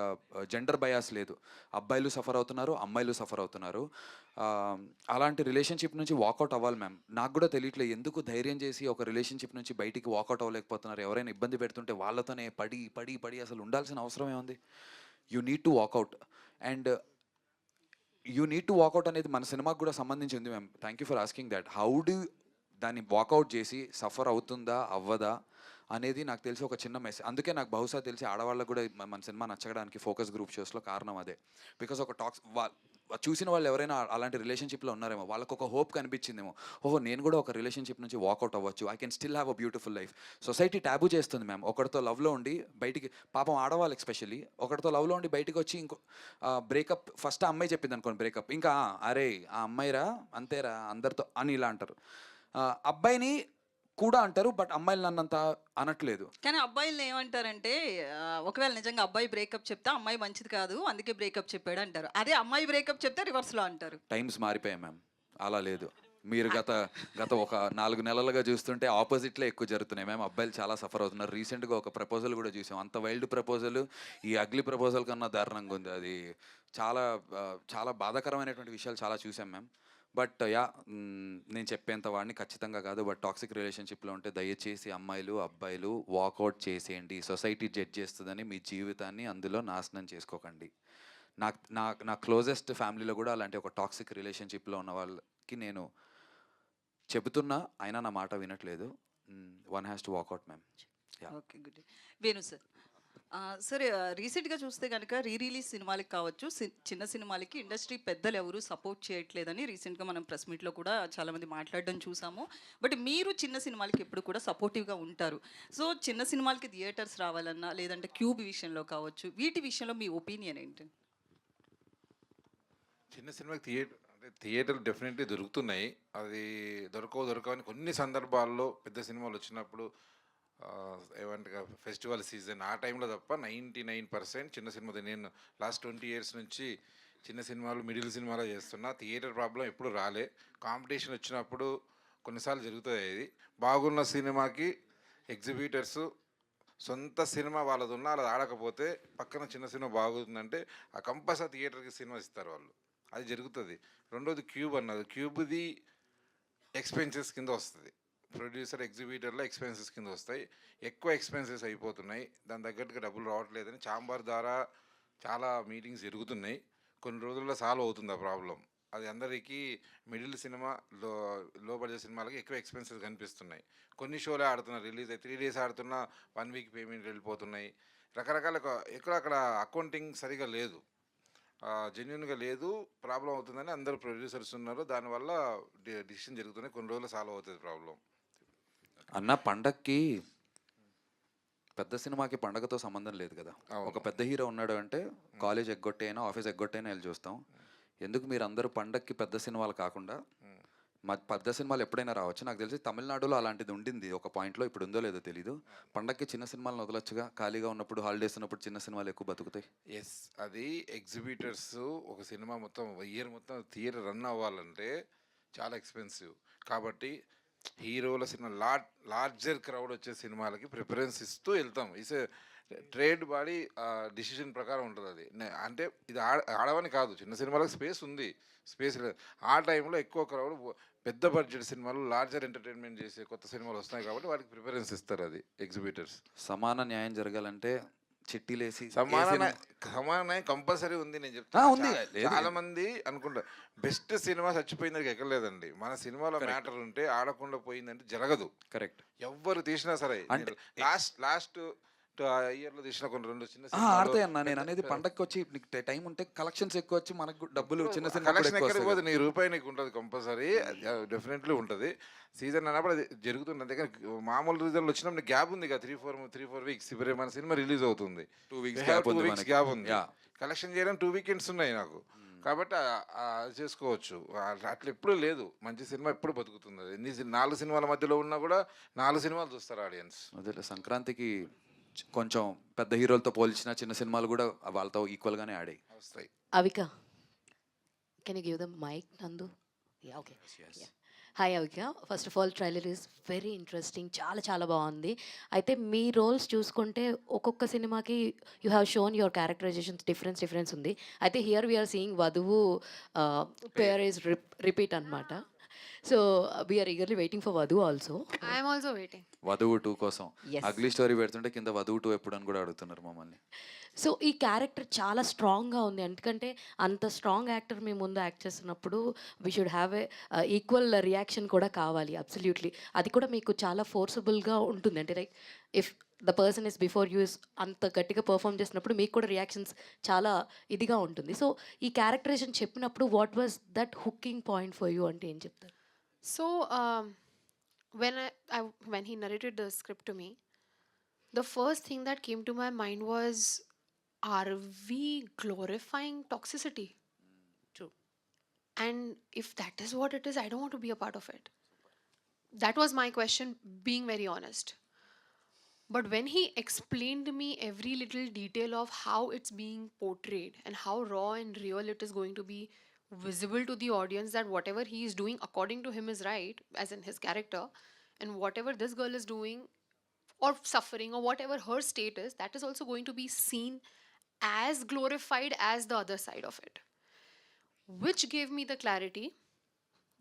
A: జెండర్ బయాస్ లేదు. అబ్బాయిలు సఫర్ అవుతున్నారు, అమ్మాయిలు సఫర్ అవుతున్నారు. అలాంటి రిలేషన్షిప్ నుంచి వాకౌట్ అవ్వాలి మ్యామ్. నాకు కూడా తెలియట్లేదు ఎందుకు ధైర్యం చేసి ఒక రిలేషన్షిప్ నుంచి బయటికి వాకౌట్ అవ్వలేకపోతున్నారు. ఎవరైనా ఇబ్బంది పెడుతుంటే వాళ్ళతోనే పడి పడి పడి అసలు ఉండాల్సిన అవసరం ఏముంది? You need to walk out. And you need to walk out అనేది మన సినిమాకి కూడా సంబంధించి ఉంది ma'am. Thank you for asking that. How do దాన్ని వాకౌట్ చేసి సఫర్ అవుతుందా అవ్వదా అనేది నాకు తెలిసి ఒక చిన్న మెసేజ్. అందుకే నాకు బహుశా తెలిసి ఆడవాళ్ళకు కూడా మన సినిమా నచ్చడానికి ఫోకస్ గ్రూప్ షోస్లో కారణం అదే. బికాస్ ఒక చూసిన వాళ్ళు ఎవరైనా అలాంటి రిలేషన్షిప్లో ఉన్నారేమో, వాళ్ళకు ఒక హోప్ కనిపించిందేమో, ఓహో నేను కూడా ఒక రిలేషన్షిప్ నుంచి వాకౌట్ అవ్వచ్చు, I can still have a beautiful life. Society taboo చేస్తుంది మ్యామ్. ఒకరితో లవ్లో ఉండి బయటికి, పాపం ఆడవాళ్ళు ఎస్పెషల్లీ ఒకరితో లవ్లో ఉండి బయటికి వచ్చి ఇంకో బ్రేకప్, ఫస్ట్ ఆ అమ్మాయి చెప్పింది అనుకోండి బ్రేకప్, ఇంకా అరే ఆ అమ్మాయిరా అంతేరా అందరితో అని ఇలా అంటారు. అబ్బాయిని కూడా అంటారు, బట్ అమ్మాయిలు నన్నంత అనట్లేదు.
E: కానీ అబ్బాయిలు ఏమంటారంటే ఒకవేళ నిజంగా అబ్బాయి బ్రేకప్ చెప్తే అమ్మాయి మంచిది కాదు అందుకే బ్రేకప్ చెప్పాడు అంటారు. అదే అమ్మాయి బ్రేకప్ చెప్తే రివర్స్లో అంటారు.
A: టైమ్స్ మారిపోయాయి మ్యామ్, అలా లేదు. మీరు గత ఒక 4 నెలలుగా చూస్తుంటే ఆపోజిట్లే ఎక్కువ జరుగుతున్నాయి మ్యామ్. అబ్బాయిలు చాలా సఫర్ అవుతున్నారు. రీసెంట్గా ఒక ప్రపోజల్ కూడా చూసాం. అంత వైల్డ్ ప్రపోజల్ ఈ అగ్లీ ప్రపోజల్ కన్నా దారుణంగా ఉంది. అది చాలా చాలా బాధాకరమైనటువంటి విషయాలు చాలా చూసాం మ్యామ్. బట్ నేను చెప్పేంత వాడిని ఖచ్చితంగా కాదు. బట్ టాక్సిక్ రిలేషన్షిప్లో ఉంటే దయచేసి అమ్మాయిలు అబ్బాయిలు వాకౌట్ చేసేయండి. సొసైటీ జడ్జ్ చేస్తుందని మీ జీవితాన్ని అందులో నాశనం చేసుకోకండి. నా క్లోజెస్ట్ ఫ్యామిలీలో కూడా అలాంటి ఒక టాక్సిక్ రిలేషన్షిప్లో ఉన్న వాళ్ళకి నేను చెబుతున్నా, అయినా నా మాట వినట్లేదు. One has to walk out ma'am.
E: Okay, good. Venu sir, sir రీసెంట్గా చూస్తే కనుక రిలీజ్ సినిమాలకి కావచ్చు, చిన్న సినిమాలకి ఇండస్ట్రీ పెద్దలు ఎవరు సపోర్ట్ చేయట్లేదని రీసెంట్గా మనం ప్రెస్ మీట్లో కూడా చాలామంది మాట్లాడడం చూసాము. బట్ మీరు చిన్న సినిమాలకి ఎప్పుడు కూడా సపోర్టివ్గా ఉంటారు. సో చిన్న సినిమాలకి థియేటర్స్ రావాలన్నా లేదంటే క్యూబ్ విషయంలో కావచ్చు, వీటి విషయంలో మీ ఒపీనియన్ ఏంటి?
F: చిన్న సినిమాకి థియేటర్లు డెఫినెట్లీ దొరుకుతున్నాయి. అది దొరకవని కొన్ని సందర్భాల్లో పెద్ద సినిమాలు వచ్చినప్పుడు ఏమంటే ఫెస్టివల్ సీజన్ ఆ టైంలో తప్ప 99% చిన్న సినిమా. నేను లాస్ట్ 20 years నుంచి చిన్న సినిమాలు మిడిల్ సినిమాలో చేస్తున్నా. థియేటర్ ప్రాబ్లం ఎప్పుడు రాలే. కాంపిటీషన్ వచ్చినప్పుడు కొన్నిసార్లు జరుగుతుంది. ఇది బాగున్న సినిమాకి ఎగ్జిబిటర్స్ సొంత సినిమా వాళ్ళది ఉన్నా అలా ఆడకపోతే పక్కన చిన్న సినిమా బాగుందంటే ఆ కంపల్సరీ థియేటర్కి సినిమా ఇస్తారు వాళ్ళు. అది జరుగుతుంది. రెండోది క్యూబ్ అన్నది, క్యూబ్ది ఎక్స్పెన్సెస్ కింద వస్తుంది. ప్రొడ్యూసర్ ఎగ్జిబిటర్లో ఎక్స్పెన్సెస్ కింద వస్తాయి. ఎక్కువ ఎక్స్పెన్సెస్ అయిపోతున్నాయి, దాని తగ్గట్టుగా డబ్బులు రావట్లేదని ఛాంబర్ ద్వారా చాలా మీటింగ్స్ జరుగుతున్నాయి. కొన్ని రోజుల్లో సాల్వ్ అవుతుంది ఆ ప్రాబ్లం. అది అందరికీ మిడిల్ సినిమా లో బడ్జెట్ సినిమాలకి ఎక్కువ ఎక్స్పెన్సెస్ కనిపిస్తున్నాయి. కొన్ని షోలే ఆడుతున్నారు, రిలీజ్ అయ్యి 3 days ఆడుతున్నా 1 week పేమెంట్ వెళ్ళిపోతున్నాయి. రకరకాల అక్కడ అకౌంటింగ్ సరిగా లేదు, జెన్యున్గా లేదు. ప్రాబ్లం అవుతుందని అందరూ ప్రొడ్యూసర్స్ ఉన్నారు. దానివల్ల డిసిషన్ జరుగుతున్నాయి. కొన్ని రోజులు సాల్వ్ అవుతుంది ప్రాబ్లం.
A: అన్న పండక్కి పెద్ద సినిమాకి పండగతో సంబంధం లేదు కదా. ఒక పెద్ద హీరో ఉన్నాడు అంటే కాలేజ్ ఎగ్గొట్టైనా ఆఫీస్ ఎగ్గొట్టైనా వెళ్ళి చూస్తాం. ఎందుకు మీరు అందరూ పండక్కి పెద్ద సినిమాలు కాకుండా పెద్ద సినిమాలు ఎప్పుడైనా రావచ్చు. నాకు తెలిసి తమిళనాడులో అలాంటిది ఉండింది ఒక పాయింట్లో, ఇప్పుడు ఉందో లేదో తెలీదు. పండక్కి చిన్న సినిమాలను వదలొచ్చుగా, ఖాళీగా ఉన్నప్పుడు హాలిడేస్ ఉన్నప్పుడు చిన్న సినిమాలు ఎక్కువ బతుకుతాయి.
F: ఎస్, అది ఎగ్జిబిటర్స్ ఒక సినిమా మొత్తం ఇయర్ మొత్తం థియేటర్ రన్ అవ్వాలంటే చాలా ఎక్స్పెన్సివ్. కాబట్టి హీరోల సినిమా లార్జర్ క్రౌడ్ వచ్చే సినిమాలకి ప్రిఫరెన్స్ ఇస్తూ వెళ్తాం. ట్రేడ్ బాడీ డిసిషన్ ప్రకారం ఉంటుంది అది. అంటే ఇది ఆడవని కాదు, చిన్న సినిమాలకు స్పేస్ ఉంది, స్పేస్ లేదు. ఆ టైంలో ఎక్కువ క్రౌడ్ పెద్ద బడ్జెట్ సినిమాలు లార్జర్ ఎంటర్టైన్మెంట్ చేసే కొత్త సినిమాలు వస్తున్నాయి కాబట్టి వాటికి ప్రిఫరెన్స్ ఇస్తారు. అది ఎగ్జిబిటర్స్.
A: సమాన న్యాయం జరగాలంటే చిట్టీలేసి
F: సమాన న్యాయం కంపల్సరీ ఉంది. నేను
A: ఉంది.
F: చెప్తాను, చాలా మంది అనుకుంటారు బెస్ట్ సినిమా చచ్చిపోయిందని ఎక్కర్లేదండి. మన సినిమాలో మ్యాటర్ ఉంటే ఆడకుండా పోయిందంటే జరగదు.
A: కరెక్ట్.
F: ఎవ్వరు తీసినా సరే. లాస్ట్ ఇయర్లో తీసిన కొన్ని 2 చిన్న
A: ఆడతాయి అన్న. నేను అనేది పండగకి వచ్చి నీకు టైం ఉంటే కలెక్షన్స్ ఎక్కువ వచ్చి మనకు డబ్బులు చిన్న సినిమా
F: కలెక్షన్ ఎక్కడికి పోతే నీ రూపాయి నీకు ఉంటుంది కంపల్సరీ, డెఫినెట్లీ ఉంటుంది. సీజన్ అన్నప్పుడు అది జరుగుతుంది. అంతే కానీ మామూలు రీజన్లో వచ్చినప్పుడు గ్యాప్ ఉంది కదా, 3-4 weeks. ఇప్పుడు మన సినిమా రిలీజ్ అవుతుంది, 2 weeks గ్యాప్ ఉంది. కలెక్షన్ చేయడం 2 weekends ఉన్నాయి నాకు. కాబట్టి చేసుకోవచ్చు. అట్లా ఎప్పుడు లేదు, మంచి సినిమా ఎప్పుడు బతుకుతుంది. ఎన్ని 4 సినిమాల మధ్యలో ఉన్నా కూడా 4 సినిమాలు చూస్తారు ఆడియన్స్.
A: అదే సంక్రాంతికి కొంచెం పెద్ద హీరోలతో పోల్చిన చిన్న సినిమాలు కూడా వాళ్ళతో ఈక్వల్గానే ఆడాయి.
F: వస్తాయి.
G: Avika, can you give them mic, Nandu? Yeah, okay.
A: Yes.
G: Yeah. Hi Avika. First of all trailer is very interesting. చాలా చాలా బాగుంది. అయితే మీ రోల్స్ చూసుకుంటే ఒక్కొక్క సినిమాకి you have shown your characterisations difference ఉంది. అయితే here we are seeing Vadhuvu pair is repeat అనమాట. So we are eagerly waiting for Vadhuvu also.
H: I'm also waiting.
A: Vadhuvu 2 కోసం
G: Yes.
A: అగ్లీ స్టోరీ పెడుతుంటే కింద వధువు 2 ఎప్పుడు అని కూడా అడుగుతున్నారు మమ్మల్ని.
G: సో ఈ క్యారెక్టర్ చాలా స్ట్రాంగ్గా ఉంది. ఎందుకంటే అంత స్ట్రాంగ్ యాక్టర్ మీ ముందు యాక్ట్ చేస్తున్నప్పుడు we should have a equal reaction కూడా కావాలి. అబ్సల్యూట్లీ. అది కూడా మీకు చాలా ఫోర్సబుల్గా ఉంటుంది. అంటే like if the person is before you is అంత గట్టిగా పర్ఫామ్ చేసినప్పుడు మీకు కూడా రియాక్షన్స్ చాలా ఇదిగా ఉంటుంది. సో ఈ క్యారెక్టరైజేషన్ చెప్పినప్పుడు what was that hooking point for you అంటే ఏం చెప్తారు?
H: So when he narrated the script to me, the first thing that came to my mind was, are we glorifying toxicity?
G: True.
H: And if that is what it is, I don't want to be a part of it. That was my question, being very honest. But when he explained me every little detail of how it's being portrayed and how raw and real it is going to be visible to the audience, that whatever he is doing according to him is right, as in his character, and whatever this girl is doing or suffering or whatever her state is, that is also going to be seen as glorified as the other side of it, which gave me the clarity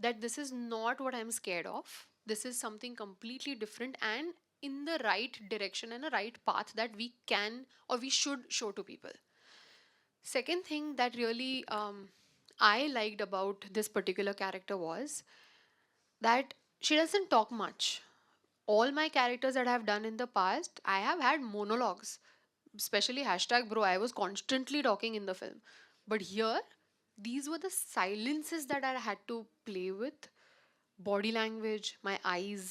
H: that this is not what I'm scared of. This is something completely different and in the right direction and a right path that we can or we should show to people. Second thing that really I liked about this particular character was that she doesn't talk much. All my characters that I have done in the past, I have had monologues, especially #bro. I was constantly talking in the film. But here, these were the silences that I had to play with. Body language, my eyes.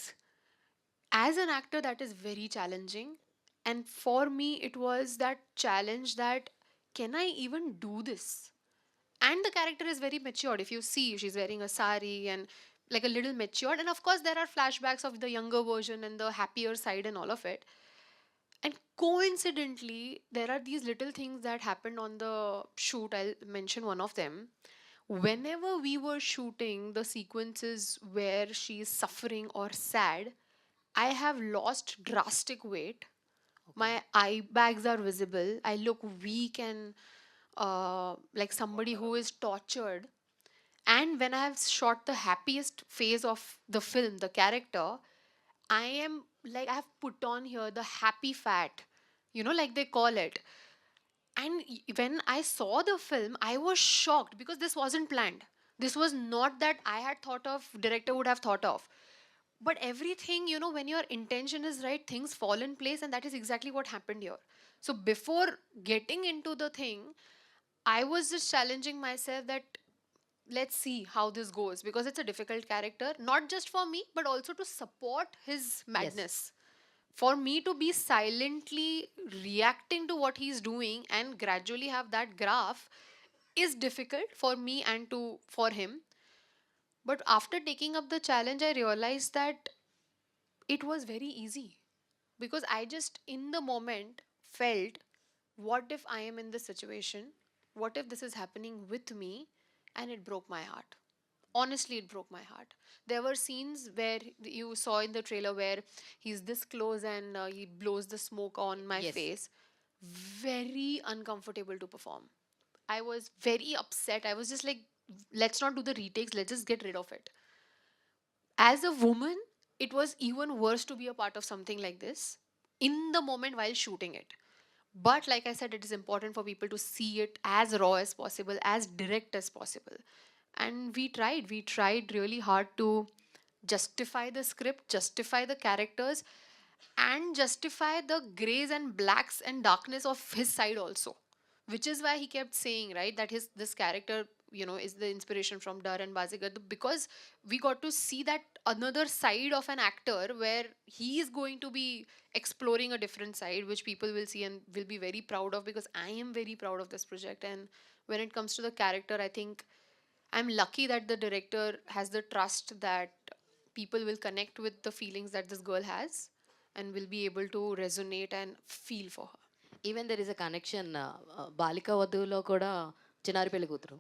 H: As an actor, that is very challenging. And for me, it was that challenge that, can I even do this? And the character is very matured. If you see, she's wearing a sari and like a little matured. And of course, there are flashbacks of the younger version and the happier side and all of it. And coincidentally, there are these little things that happened on the shoot. I'll mention one of them. Whenever we were shooting the sequences where she is suffering or sad, I have lost drastic weight. My eye bags are visible. I look weak and like somebody who is tortured. And when I have shot the happiest phase of the film, the character, I am like, I have put on here the happy fat, you know, like they call it. And when I saw the film, I was shocked because this wasn't planned. This was not that I had thought of, director would have thought of. But everything, you know, when your intention is right, things fall in place, and that is exactly what happened here. So before getting into the thing, I was just challenging myself that let's see how this goes, because it's a difficult character, not just for me, but also to support his madness. For me to be silently reacting to what he's doing and gradually have that graph is difficult for me and for him. But after taking up the challenge, I realized that it was very easy, because I just in the moment felt, what if I am in this situation? What if this is happening with me? And it broke my heart. Honestly, it broke my heart. There were scenes where you saw in the trailer where he's this close and he blows the smoke on my
G: Yes.
H: face. Very uncomfortable to perform. I was very upset. I was just like, let's not do the retakes, let's just get rid of it. As a woman, it was even worse to be a part of something like this in the moment while shooting it. But like I said, it is important for people to see it as raw as possible, as direct as possible. And we tried really hard to justify the script, justify the characters, and justify the grays and blacks and darkness of his side also. Which is why he kept saying, right, that this character, you know, is the inspiration from Dar and Bazigar, because we got to see that another side of an actor where he is going to be exploring a different side, which people will see and will be very proud of, because I am very proud of this project. And when it comes to the character, I think I'm lucky that the director has the trust that people will connect with the feelings that this girl has and will be able to resonate and feel for her.
G: Even there is a connection బాలిక వధువులో కూడా చిన్నారి పెళ్లి కూతురు.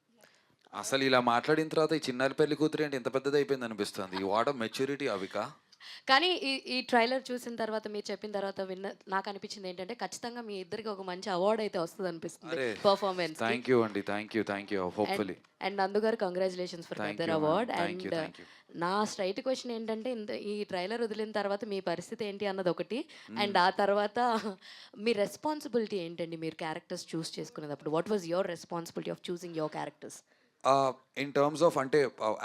A: అసలు ఇలా మాట్లాడిన తర్వాత ఈ చిన్నారి పెళ్లి కూతురు ఏంటి ఇంత పెద్దది అయిపోయింది అనిపిస్తుంది. What maturity Avika.
G: కానీ ఈ ట్రైలర్ చూసిన తర్వాత మీరు చెప్పిన తర్వాత నాకు అనిపించింది ఏంటంటే ఖచ్చితంగా మీ ఇద్దరికి ఒక మంచి అవార్డ్ అయితే వస్తుంది అనిపిస్తుంది
A: అరే,
G: పర్ఫార్మెన్స్.
A: థ్యాంక్ యూ అండి, thank you hopefully.
G: And Nandu గారు కంగ్రాచులేషన్స్ ఫర్
A: Thank
G: దర్
A: you, ma'am.
G: Award.
A: Thank you,
G: and
A: thank you.
G: నా స్ట్రైట్ క్వశ్చన్ ఏంటంటే ఈ ట్రైలర్ వదిలిన తర్వాత మీ పరిస్థితి ఏంటి అన్నది ఒకటి, అండ్ ఆ తర్వాత మీ రెస్పాన్సిబిలిటీ ఏంటండి మీరు క్యారెక్టర్స్ చూస్ చేసుకునేటప్పుడు? What was your responsibility of choosing your characters?
A: In terms of అంటే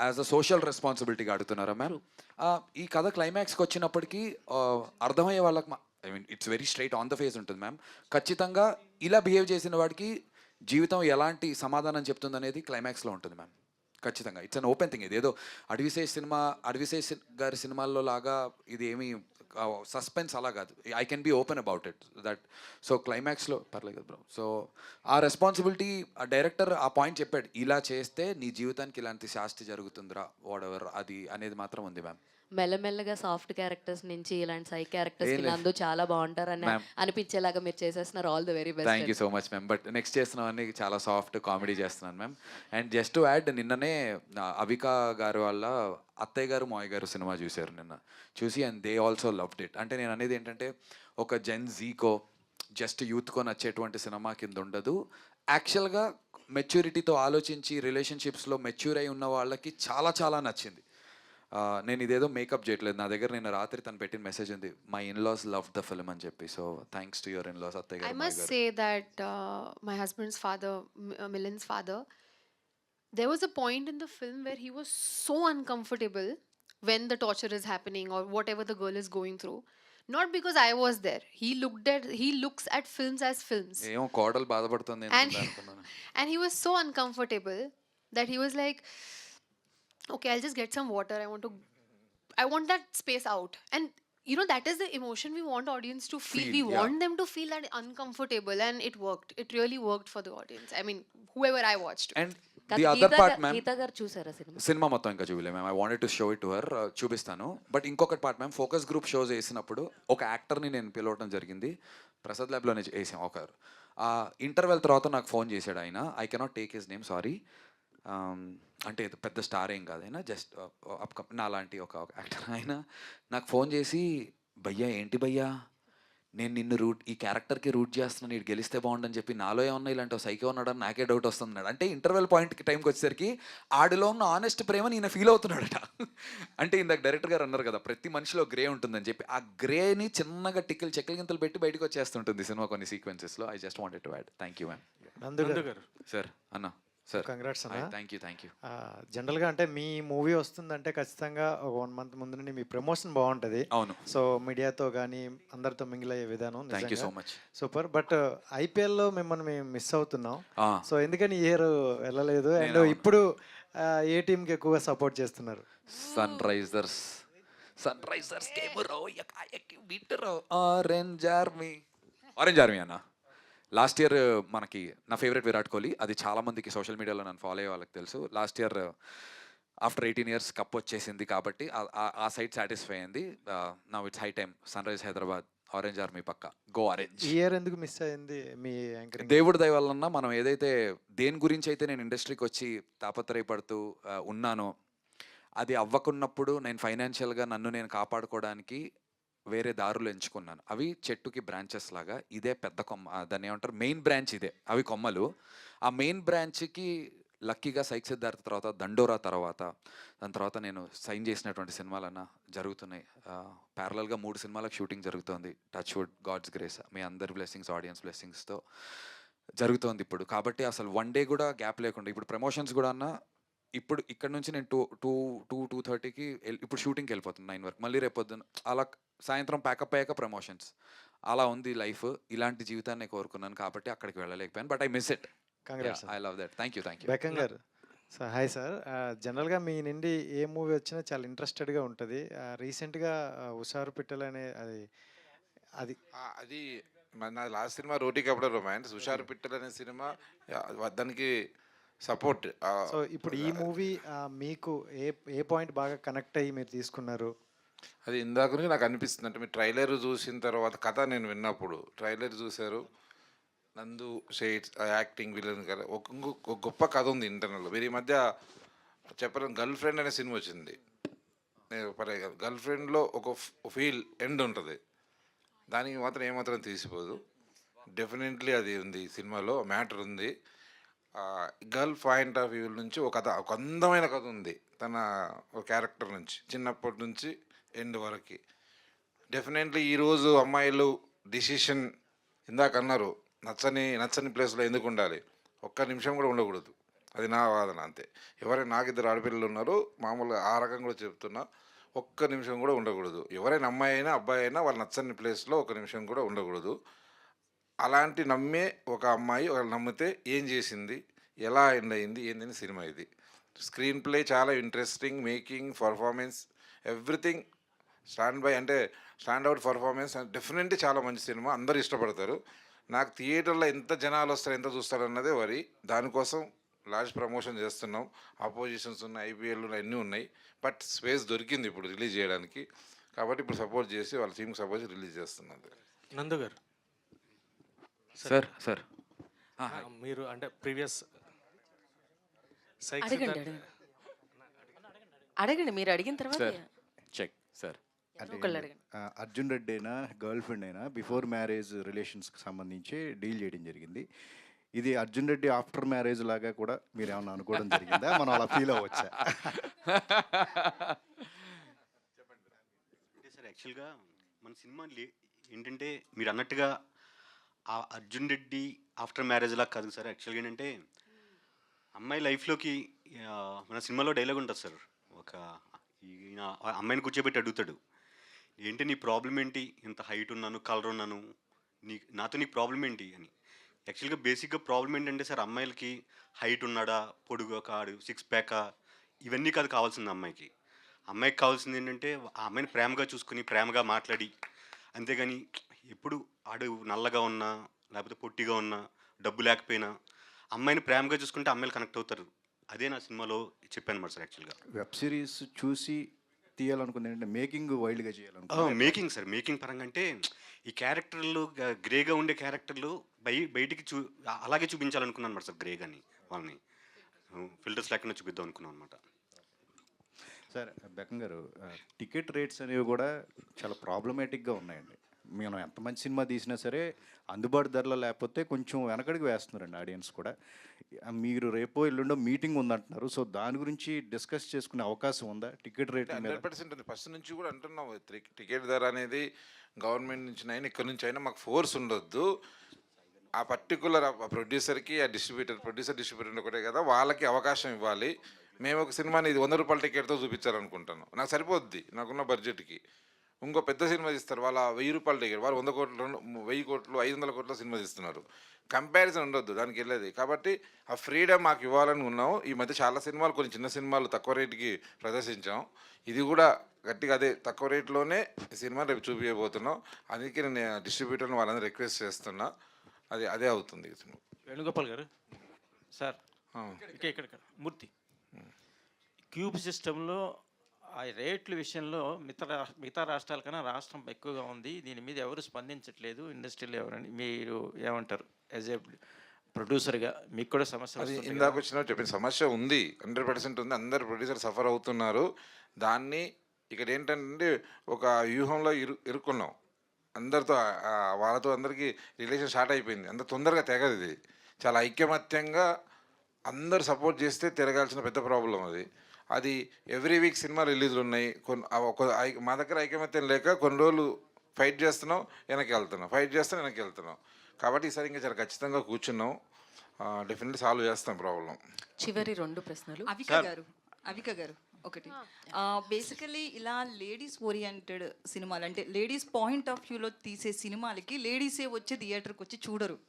A: యాజ్ అ సోషల్ రెస్పాన్సిబిలిటీగా అడుగుతున్నారా మ్యామ్? ఈ కథ క్లైమాక్స్కి వచ్చినప్పటికీ అర్థమయ్యే వాళ్ళకి I mean it's very straight on the face ఉంటుంది మ్యామ్. ఖచ్చితంగా ఇలా బిహేవ్ చేసిన వాడికి జీవితం ఎలాంటి సమాధానం చెప్తుంది అనేది క్లైమాక్స్లో ఉంటుంది మ్యామ్. ఖచ్చితంగా ఇట్స్ అన్ ఓపెన్ థింగ్. ఇది ఏదో అడవిశేష్ గారి సినిమాల్లో లాగా ఇది ఏమీ సస్పెన్స్ అలా కాదు. I can be open about it that. So క్లైమాక్స్లో పర్లేదు కదా బ్రో. సో ఆ రెస్పాన్సిబిలిటీ ఆ డైరెక్టర్ ఆ పాయింట్ చెప్పాడు, ఇలా చేస్తే నీ జీవితానికి ఇలాంటి శాస్తి జరుగుతుందిరా వాట్ ఎవర్ అది అనేది మాత్రం ఉంది మ్యామ్.
G: మెల్లమెల్లగా సాఫ్ట్ క్యారెక్టర్స్ నుంచి ఇలాంటి సై క్యారెక్టర్స్
A: ఏం లేదు.
G: నందు చాలా బాగుంటారని
A: Ma'am.
G: అనిపించేలాగా మీరు చేసేస్తున్నారు. All the very
A: thank you
G: best.
A: So much ma'am. But next చేస్తున్నామని చాలా సాఫ్ట్ కామెడీ చేస్తున్నాను ma'am. And just to add, నిన్ననే అవిక గారు వాళ్ళ అత్తయ్య గారు మావయ్య గారు సినిమా చూశారు నిన్న. చూసి and they also loved it. అంటే నేను అనేది ఏంటంటే ఒక జెన్ జీకో జస్ట్ యూత్కో నచ్చేటువంటి సినిమా కింద ఉండదు. యాక్చువల్గా మెచ్యూరిటీతో ఆలోచించి రిలేషన్షిప్స్లో మెచ్యూర్ అయి ఉన్న వాళ్ళకి చాలా చాలా నచ్చింది. నేను ఇదేదో మేకప్ చేయట్లేదు. నా దగ్గర నేను రాత్రి తను పెట్టిన మెసేజ్ ఉంది, my in-laws love the film అని చెప్పి. So thanks to your in-laws అత్తయ్య
H: I
A: గారు
H: must
A: మావయ్య గారు.
H: say that my husband's father, Milan's father, there was a point in the film where he was so uncomfortable when the torture is happening or whatever the girl is going through. Not because I was there. He looks at films as films.
A: ఏమో కోడలు బాధపడుతుంది
H: And
A: అనుకున్నాను.
H: and he was so uncomfortable that he was like, okay, I'll just get some water. I want that space out. And you know, that is the emotion we want audience to feel.
A: Feel,
H: We
A: yeah.
H: want them to feel that uncomfortable, and it worked. It really worked for the audience. I mean, whoever I watched.
A: And the other part ma'am,
G: Geeta గారు చూసారా సినిమా?
A: సినిమా మొత్తం ఇంకా చూడలే ma'am. I wanted to show it to her, చూపిస్తాను. But ఇంకొకటి part ma'am, focus group shows వేసినప్పుడు ఒక యాక్టర్ని నేను పిలవడం జరిగింది. ప్రసాద్ ల్యాబ్లోనే వేసాం ఒకరు. ఇంటర్వెల్ తర్వాత నాకు ఫోన్ చేశాడు ఆయన. I cannot take his name, sorry. అంటే ఇది పెద్ద స్టార్ ఏం కాదు ఆయన, జస్ట్ నా లాంటి ఒక యాక్టర్. ఆయన నాకు ఫోన్ చేసి, భయ్యా ఏంటి భయ్యా, నేను నిన్ను ఈ క్యారెక్టర్కి రూట్ చేస్తున్నాను, ఇటు గెలిస్తే బాగుండని చెప్పి, నాలో ఏమన్నా ఇలాంటి సైకో ఉన్నాడని నాకే డౌట్ వస్తున్నాడు. అంటే ఇంటర్వెల్ పాయింట్కి టైంకి వచ్చేసరికి ఆడిలో ఉన్న ఆనెస్ట్ ప్రేమ నేను ఫీల్ అవుతున్నాడట. అంటే ఇందాక డైరెక్టర్ గారు అన్నారు కదా, ప్రతి మనిషిలో గ్రే ఉంటుందని చెప్పి, ఆ గ్రేని చిన్నగా చెక్కల గింతలు పెట్టి బయటకు వచ్చేస్తుంటుంది సినిమా కొన్ని సీక్వెన్సెస్లో. I just wanted to add. Thank you ma'am.
I: Nandu garu
A: sir అన్న సార్,
I: కంగ్రాట్స్ అన్న.
A: Thank you.
I: జనరల్గా అంటే మీ మూవీ వస్తుందంటే ఖచ్చితంగా ఒక 1 month ముందు నుండి మీ ప్రమోషన్ బాగుంటుంది.
A: అవును,
I: సో మీడియాతో కానీ అందరితో మింగిల్ అయ్యే విధానం
A: thank you so much.
I: Super. But ఐపీఎల్లో మిమ్మల్ని మేము మిస్ అవుతున్నాం. సో ఎందుకని ఈ ఇయర్ వెళ్ళలేదు? అండ్
A: నేను-
I: ఇప్పుడు ఏ టీంకి ఎక్కువగా సపోర్ట్ చేస్తున్నారు?
A: సన్ రైజర్స్ ఆరెంజ్ ఆర్మీ అన్న. లాస్ట్ ఇయర్ మనకి నా ఫేవరెట్ విరాట్ కోహ్లీ, అది చాలా మందికి సోషల్ మీడియాలో నన్ను ఫాలో అయ్యే వాళ్ళకి తెలుసు. Last year after 18 years cup వచ్చేసింది కాబట్టి ఆ సైడ్ సాటిస్ఫై అయింది. Now it's high time, sunrise Hyderabad, orange army పక్క, గో ఆరెంజ్.
I: ఈ ఇయర్ ఎందుకు మిస్ అయింది మీ యాంకరింగ్?
A: దేవుడి దయ వలన మనం ఏదైతే దేని గురించి అయితే నేను ఇండస్ట్రీకి వచ్చి తాపత్రయపడుతూ ఉన్నానో, అది అవ్వకున్నప్పుడు నేను ఫైనాన్షియల్గా నన్ను నేను కాపాడుకోవడానికి వేరే దారులు ఎంచుకున్నాను. అవి చెట్టుకి బ్రాంచెస్ లాగా, ఇదే పెద్ద కొమ్మ, దాన్ని ఏమంటారు, మెయిన్ బ్రాంచ్ ఇదే, అవి కొమ్మలు. ఆ మెయిన్ బ్రాంచ్కి లక్కీగా సైక్ సిద్ధార్థ తర్వాత, దండోరా తర్వాత, దాని తర్వాత నేను సైన్ చేసినటువంటి సినిమాలన్నా జరుగుతున్నాయి. ప్యారలల్గా 3 సినిమాలకు షూటింగ్ జరుగుతోంది. టచ్ వుడ్, గాడ్స్ గ్రేస్, మీ అందరి బ్లెస్సింగ్స్, ఆడియన్స్ బ్లెస్సింగ్స్తో జరుగుతోంది ఇప్పుడు. కాబట్టి అసలు 1 day కూడా గ్యాప్ లేకుండా, ఇప్పుడు ప్రమోషన్స్ కూడా అన్నా, ఇప్పుడు ఇక్కడ నుంచి నేను 2:30కి ఇప్పుడు షూటింగ్కి వెళ్ళిపోతుంది 9 వరకు, మళ్ళీ రేపొద్దున అలా సాయంత్రం ప్యాకప్ అయ్యాక ప్రమోషన్స్. అలా ఉంది లైఫ్. ఇలాంటి జీవితాన్ని కోరుకున్నాను కాబట్టి అక్కడికి వెళ్ళలేకపోయాను. But I miss it.
I: Congrats.
A: I love that. Thank you.
I: Bekam garu sir, hi sir. జనరల్గా మీ నుండి ఏ మూవీ వచ్చినా చాలా ఇంట్రెస్టెడ్గా ఉంటుంది. రీసెంట్గా ఉషారు పిట్టలు అనే అది
F: అది నా లాస్ట్ సినిమా రోటీ కపడ రొమాన్స్, హుషారు పిట్టలు అనే సినిమా, దానికి సపోర్ట్.
I: సో ఇప్పుడు ఈ మూవీ మీకు ఏ పాయింట్ బాగా కనెక్ట్ అయ్యి మీరు తీసుకున్నారు?
F: అది ఇందాక నుంచి నాకు అనిపిస్తుంది, అంటే మీరు ట్రైలర్ చూసిన తర్వాత, కథ నేను విన్నప్పుడు ట్రైలర్ చూశారు, నందు షేడ్స్ యాక్టింగ్ విలన్ కదా ఒక గొప్ప కథ ఉంది ఇంటర్నల్. మీరు ఈ మధ్య చెప్పడం గర్ల్ ఫ్రెండ్ అనే సినిమా వచ్చింది. గర్ల్ ఫ్రెండ్లో ఒక ఫీల్ ఎండ్ ఉంటుంది, దానికి మాత్రం ఏమాత్రం తీసిపోదు. డెఫినెట్లీ అది ఉంది సినిమాలో, మ్యాటర్ ఉంది. గర్ల్ పాయింట్ ఆఫ్ వ్యూ నుంచి ఒక కథ, ఒక అందమైన కథ ఉంది తన ఒక క్యారెక్టర్ నుంచి, చిన్నప్పటి నుంచి ఎండ్ వరకు. డెఫినెట్లీ ఈరోజు అమ్మాయిలు డిసిషన్ ఇందాక అన్నారు, నచ్చని ప్లేస్లో ఎందుకు ఉండాలి, ఒక్క నిమిషం కూడా ఉండకూడదు. అది నా వాదన అంతే. ఎవరైనా నాకు 2 ఆడపిల్లలు ఉన్నారు, మామూలుగా ఆ రకంగా కూడా చెప్తున్నా, ఒక్క నిమిషం కూడా ఉండకూడదు. ఎవరైనా అమ్మాయి అయినా అబ్బాయి అయినా వాళ్ళు నచ్చని ప్లేస్లో ఒక నిమిషం కూడా ఉండకూడదు. అలాంటి నమ్మే ఒక అమ్మాయి వాళ్ళు నమ్మితే ఏం చేసింది, ఎలా ఎండ్ అయింది, ఏందని సినిమా ఇది. స్క్రీన్ ప్లే చాలా interesting, making, performance, everything stand out performance. Definitely చాలా మంచి సినిమా, అందరూ ఇష్టపడతారు. నాకు థియేటర్లో ఎంత జనాలు వస్తారు, ఎంత చూస్తారు అన్నదే వరి. దానికోసం లార్జ్ ప్రమోషన్ చేస్తున్నాం. అపోజిషన్స్ ఉన్నాయి, ఐపీఎల్ ఉన్నాయి, అన్నీ ఉన్నాయి. బట్ స్పేస్ దొరికింది ఇప్పుడు రిలీజ్ చేయడానికి. కాబట్టి ఇప్పుడు సపోర్ట్ చేసి వాళ్ళ టీంకి సపోర్ట్ చేసి రిలీజ్ చేస్తున్నది.
J: నందు గారు,
A: సార్
J: మీరు అంటే ప్రీవియస్
E: అడగండి, మీరు అడిగిన తర్వాత
A: చెక్ సార్.
K: అర్జున్ రెడ్డి అయినా గర్ల్ ఫ్రెండ్ అయినా బిఫోర్ మ్యారేజ్ రిలేషన్స్కి సంబంధించి డీల్ చేయడం జరిగింది. ఇది అర్జున్ రెడ్డి ఆఫ్టర్ మ్యారేజ్ లాగా కూడా మీరు ఏమన్నా అనుకోవడం జరిగిందా? మనం అలా ఫీల్ అవ్వచ్చా?
C: అంటే సార్ యాక్చువల్గా మన సినిమా ఏంటంటే మీరు అన్నట్టుగా ఆ అర్జున్ రెడ్డి ఆఫ్టర్ మ్యారేజ్ లాగా కాదు సార్. యాక్చువల్గా ఏంటంటే అమ్మాయి లైఫ్లోకి మన సినిమాలో డైలాగ్ ఉంటుంది సార్, ఒక ఈయన అమ్మాయిని కూర్చోబెట్టి అడుగుతాడు, ఏంటి నీ ప్రాబ్లం ఏంటి, ఇంత హైట్ ఉన్నాను, కలర్ ఉన్నాను, నాతో నీకు ప్రాబ్లం ఏంటి అని. యాక్చువల్గా బేసిక్గా ప్రాబ్లం ఏంటంటే సార్, అమ్మాయిలకి హైట్ ఉన్నాడా, పొడుగు కాడు, 6 ప్యాకా, ఇవన్నీ కాదు కావాల్సింది అమ్మాయికి. అమ్మాయికి కావాల్సింది ఏంటంటే ఆ అమ్మాయిని ప్రేమగా చూసుకుని ప్రేమగా మాట్లాడి, అంతేగాని ఎప్పుడు ఆడు నల్లగా ఉన్నా లేకపోతే పొట్టిగా ఉన్నా డబ్బు లేకపోయినా అమ్మాయిని ప్రేమగా చూసుకుంటే అమ్మాయిలు కనెక్ట్ అవుతారు. అదే నా సినిమాలో చెప్పాను మరి సార్. యాక్చువల్గా
K: వెబ్ సిరీస్ చూసి తీయాలనుకుంది ఏంటంటే మేకింగ్ వైల్డ్గా చేయాలనుకుంది.
C: మేకింగ్ సార్, మేకింగ్ పరంగా అంటే ఈ క్యారెక్టర్లు గ్రేగా ఉండే క్యారెక్టర్లు బయటికి అలాగే చూపించాలనుకున్నాను మరి సార్. గ్రేగాని వాళ్ళని ఫిల్టర్స్ లేకుండా చూపిద్దాం అనుకున్నాను అనమాట.
K: సార్ బెక్కం గారు, టికెట్ రేట్స్ అనేవి కూడా చాలా ప్రాబ్లమేటిక్గా ఉన్నాయండి. మనం ఎంత మంచి సినిమా తీసినా సరే అందుబాటు ధరలో లేకపోతే కొంచెం వెనకడికి వేస్తున్నారండి ఆడియన్స్ కూడా. మీరు రేపో ఎల్లుండో మీటింగ్ ఉందంటున్నారు, సో దాని గురించి డిస్కస్ చేసుకునే అవకాశం ఉందా? టికెట్ రేట్
F: 100% ఉంది. ఫస్ట్ నుంచి కూడా అంటున్నాం, టికెట్ ధర అనేది గవర్నమెంట్ నుంచి అయినా ఇక్కడ నుంచి అయినా మాకు ఫోర్స్ ఉండొద్దు. ఆ పర్టికులర్ ప్రొడ్యూసర్కి, ఆ డిస్ట్రిబ్యూటర్ ఒకటే కదా, వాళ్ళకి అవకాశం ఇవ్వాలి. మేము ఒక సినిమాని ఇది 100 రూపాయల టికెట్తో చూపించాలనుకుంటాను, నాకు సరిపోద్ది నాకున్న బడ్జెట్కి. ఇంకో పెద్ద సినిమా తీస్తారు, వాళ్ళ 1000 రూపాయల టికెట్, వాళ్ళు 100 కోట్లు, 1000 కోట్లు, 500 కోట్ల సినిమా తీస్తున్నారు. కంపారిజన్ ఉండొద్దు దానికి వెళ్ళేది. కాబట్టి ఆ ఫ్రీడమ్ మాకు ఇవ్వాలని ఉన్నాము. ఈ మధ్య చాలా సినిమాలు, కొన్ని చిన్న సినిమాలు తక్కువ రేటుకి ప్రదర్శించాం. ఇది కూడా గట్టిగా అదే తక్కువ రేట్లోనే ఈ సినిమా రేపు చూపించబోతున్నాం. అందుకే నేను డిస్ట్రిబ్యూటర్ని వాళ్ళందరూ రిక్వెస్ట్ చేస్తున్నా, అదే అవుతుంది ఈ సినిమా.
J: వేణుగోపాల్ గారు సార్, ఇక్కడ మూర్తి, క్యూబ్ సిస్టంలో ఆ రేట్ల విషయంలో మిగతా రాష్ట్రాల కన్నా రాష్ట్రం ఎక్కువగా ఉంది. దీని మీద ఎవరు స్పందించట్లేదు ఇండస్ట్రీలో. ఎవరని మీరు ఏమంటారు? యాజ్ ఏ ప్రొడ్యూసర్గా మీకు కూడా సమస్య
F: అది ఇందాక వచ్చిన చెప్పిన సమస్య ఉంది, 100% ఉంది. అందరు ప్రొడ్యూసర్ సఫర్ అవుతున్నారు. దాన్ని ఇక్కడ ఏంటంటే ఒక వ్యూహంలో ఇరుక్కున్నాం అందరితో, వాళ్ళతో అందరికీ రిలేషన్ స్టార్ట్ అయిపోయింది. అంత తొందరగా తెగదు. ఇది చాలా ఐకమత్యంగా అందరు సపోర్ట్ చేస్తే తిరగాల్సిన పెద్ద ప్రాబ్లం అది ఎవ్రీ వీక్ సినిమా రిలీజ్లు ఉన్నాయి. మా దగ్గర ఐకమత్యం లేక కొన్ని రోజులు ఫైట్ చేస్తున్నాం, వెనక్కి వెళ్తున్నాం. కాబట్టి ఈసారి ఇంకా చాలా ఖచ్చితంగా కూర్చున్నాం, డెఫినెట్లీ సాల్వ్ చేస్తాం ప్రాబ్లం.
E: చివరి 2 ప్రశ్నలు. అవిక గారు ఒకటి, బేసికలీ ఇలా లేడీస్ ఓరియంటెడ్ సినిమాలు అంటే లేడీస్ పాయింట్ ఆఫ్ వ్యూలో తీసే సినిమాలకి లేడీసే వచ్చి థియేటర్కి వచ్చి చూడరు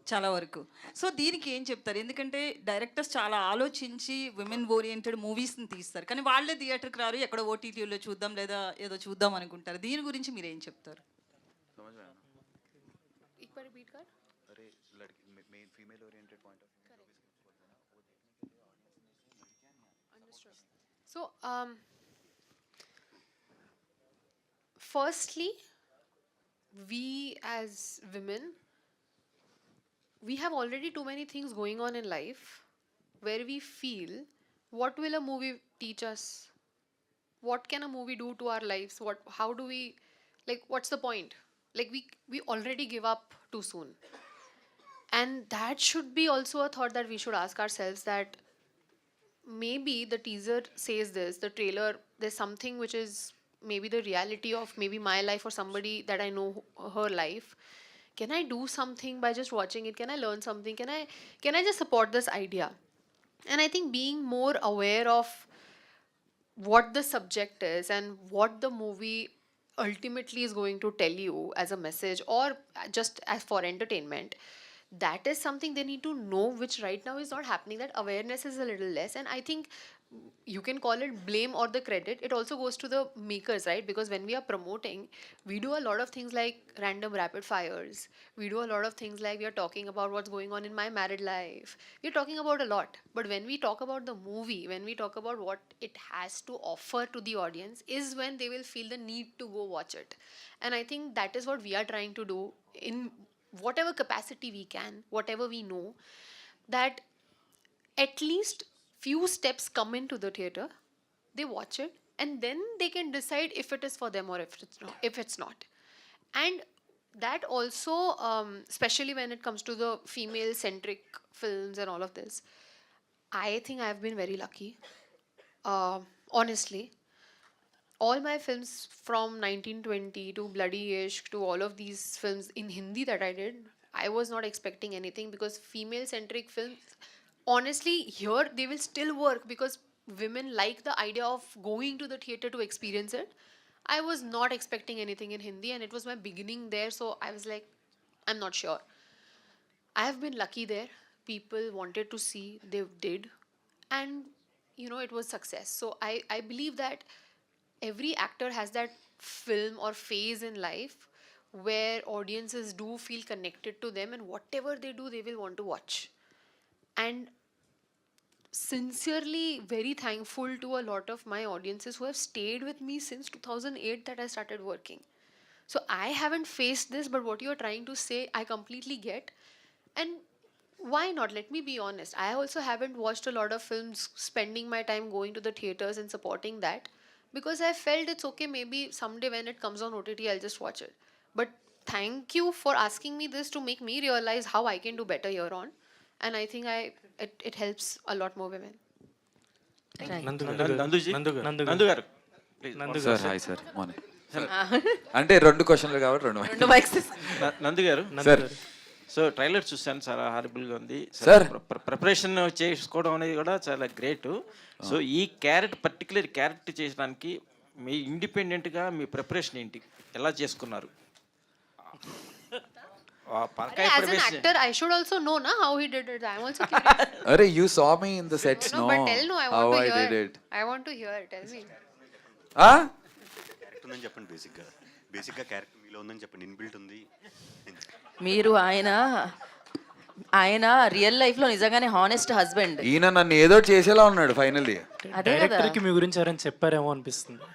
E: చాలా వరకు. సో దీనికి ఏం చెప్తారు? ఎందుకంటే డైరెక్టర్స్ చాలా ఆలోచించి విమెన్ ఓరియంటెడ్ మూవీస్ని తీస్తారు, కానీ వాళ్ళే థియేటర్కి రారు, ఎక్కడో ఓటీటీలో చూద్దాం లేదా ఏదో చూద్దాం అనుకుంటారు. దీని గురించి మీరు ఏం చెప్తారు?
H: So, firstly, we as women we have already too many things going on in life where we feel, what will a movie teach us? What can a movie do to our lives? How do we, like, what's the point? Like, we already give up too soon. And that should be also a thought that we should ask ourselves, that maybe the teaser says this, the trailer, there's something which is maybe the reality of maybe my life or somebody that I know, her life. Can I do something by just watching it? Can I learn something? Can I just support this idea? And I think being more aware of what the subject is and what the movie ultimately is going to tell you as a message, or just as for entertainment, that is something they need to know, which right now is not happening. That awareness is a little less. And I think you can call it blame or the credit, it also goes to the makers, right? Because when we are promoting, we do a lot of things like random rapid fires, we do a lot of things like we are talking about what's going on in my married life, we're talking about a lot. But when we talk about the movie, when we talk about what it has to offer to the audience, is when they will feel the need to go watch it. And I think that is what we are trying to do in whatever capacity we can, whatever we know, that at least few steps come into the theater, they watch it, and then they can decide if it is for them or if it's not. And that also, especially when it comes to the female centric films and all of this, I think I've been very lucky. Honestly, all my films from 1920 to Bloody Ishq to all of these films in Hindi that I did, I was not expecting anything, because female centric films, honestly, here they will still work because women like the idea of going to the theater to experience it. I was not expecting anything in Hindi, and it was my beginning there, so I was like, I'm not sure. I have been lucky there. People wanted to see, they did, and it was success. So I believe that every actor has that film or phase in life where audiences do feel connected to them, and whatever they do, they will want to watch. And sincerely very thankful to a lot of my audiences who have stayed with me since 2008 that I started working. So I haven't faced this, but what you're trying to say, I completely get. And why not? Let me be honest. I also haven't watched a lot of films, spending my time going to the theaters and supporting that, because I felt it's okay, maybe someday when it comes on OTT, I'll just watch it. But thank you for asking me this to make me realize how I can do better here on. And I think it helps a lot more women.
J: నందు గారు please.
A: Sir hi sir morning. అంటే 2 క్వశ్చన్లు కాబట్టి 2
J: నందు garu
A: sir.
J: So trailer చూసాను, చాలా హారబుల్గా ఉంది
A: sir.
J: Preparation చేసుకోవడం అనేది కూడా చాలా గ్రేట్. సో ఈ పర్టికులర్ క్యారెక్టర్ చేయడానికి మీ ఇండిపెండెంట్గా మీ ప్రిపరేషన్ ఏంటి, ఎలా చేసుకున్నారు?
H: As an actor, I should also know how he did it. I'm also curious.
A: అరే you saw me in the sets, no?
H: But tell I
A: how
H: want to
A: I
H: hear.
A: did it.
H: I want to hear. Tell me.
C: Character ఉందని చెప్పండి. బేసిక్గా character మీలో ఉందని చెప్పండి. Inbuilt ఉంది.
L: మీరు ఆయన రియల్ లైఫ్ లో నిజంగానే హానెస్ట్ హస్బెండ్.
A: ఈయన నన్ను ఏదో చేసేలా ఉన్నాడు ఫైనల్లీ.
L: డైరెక్టర్
I: కి మీ గురించి ఎవరైనా చెప్పారేమో అనిపిస్తుంది.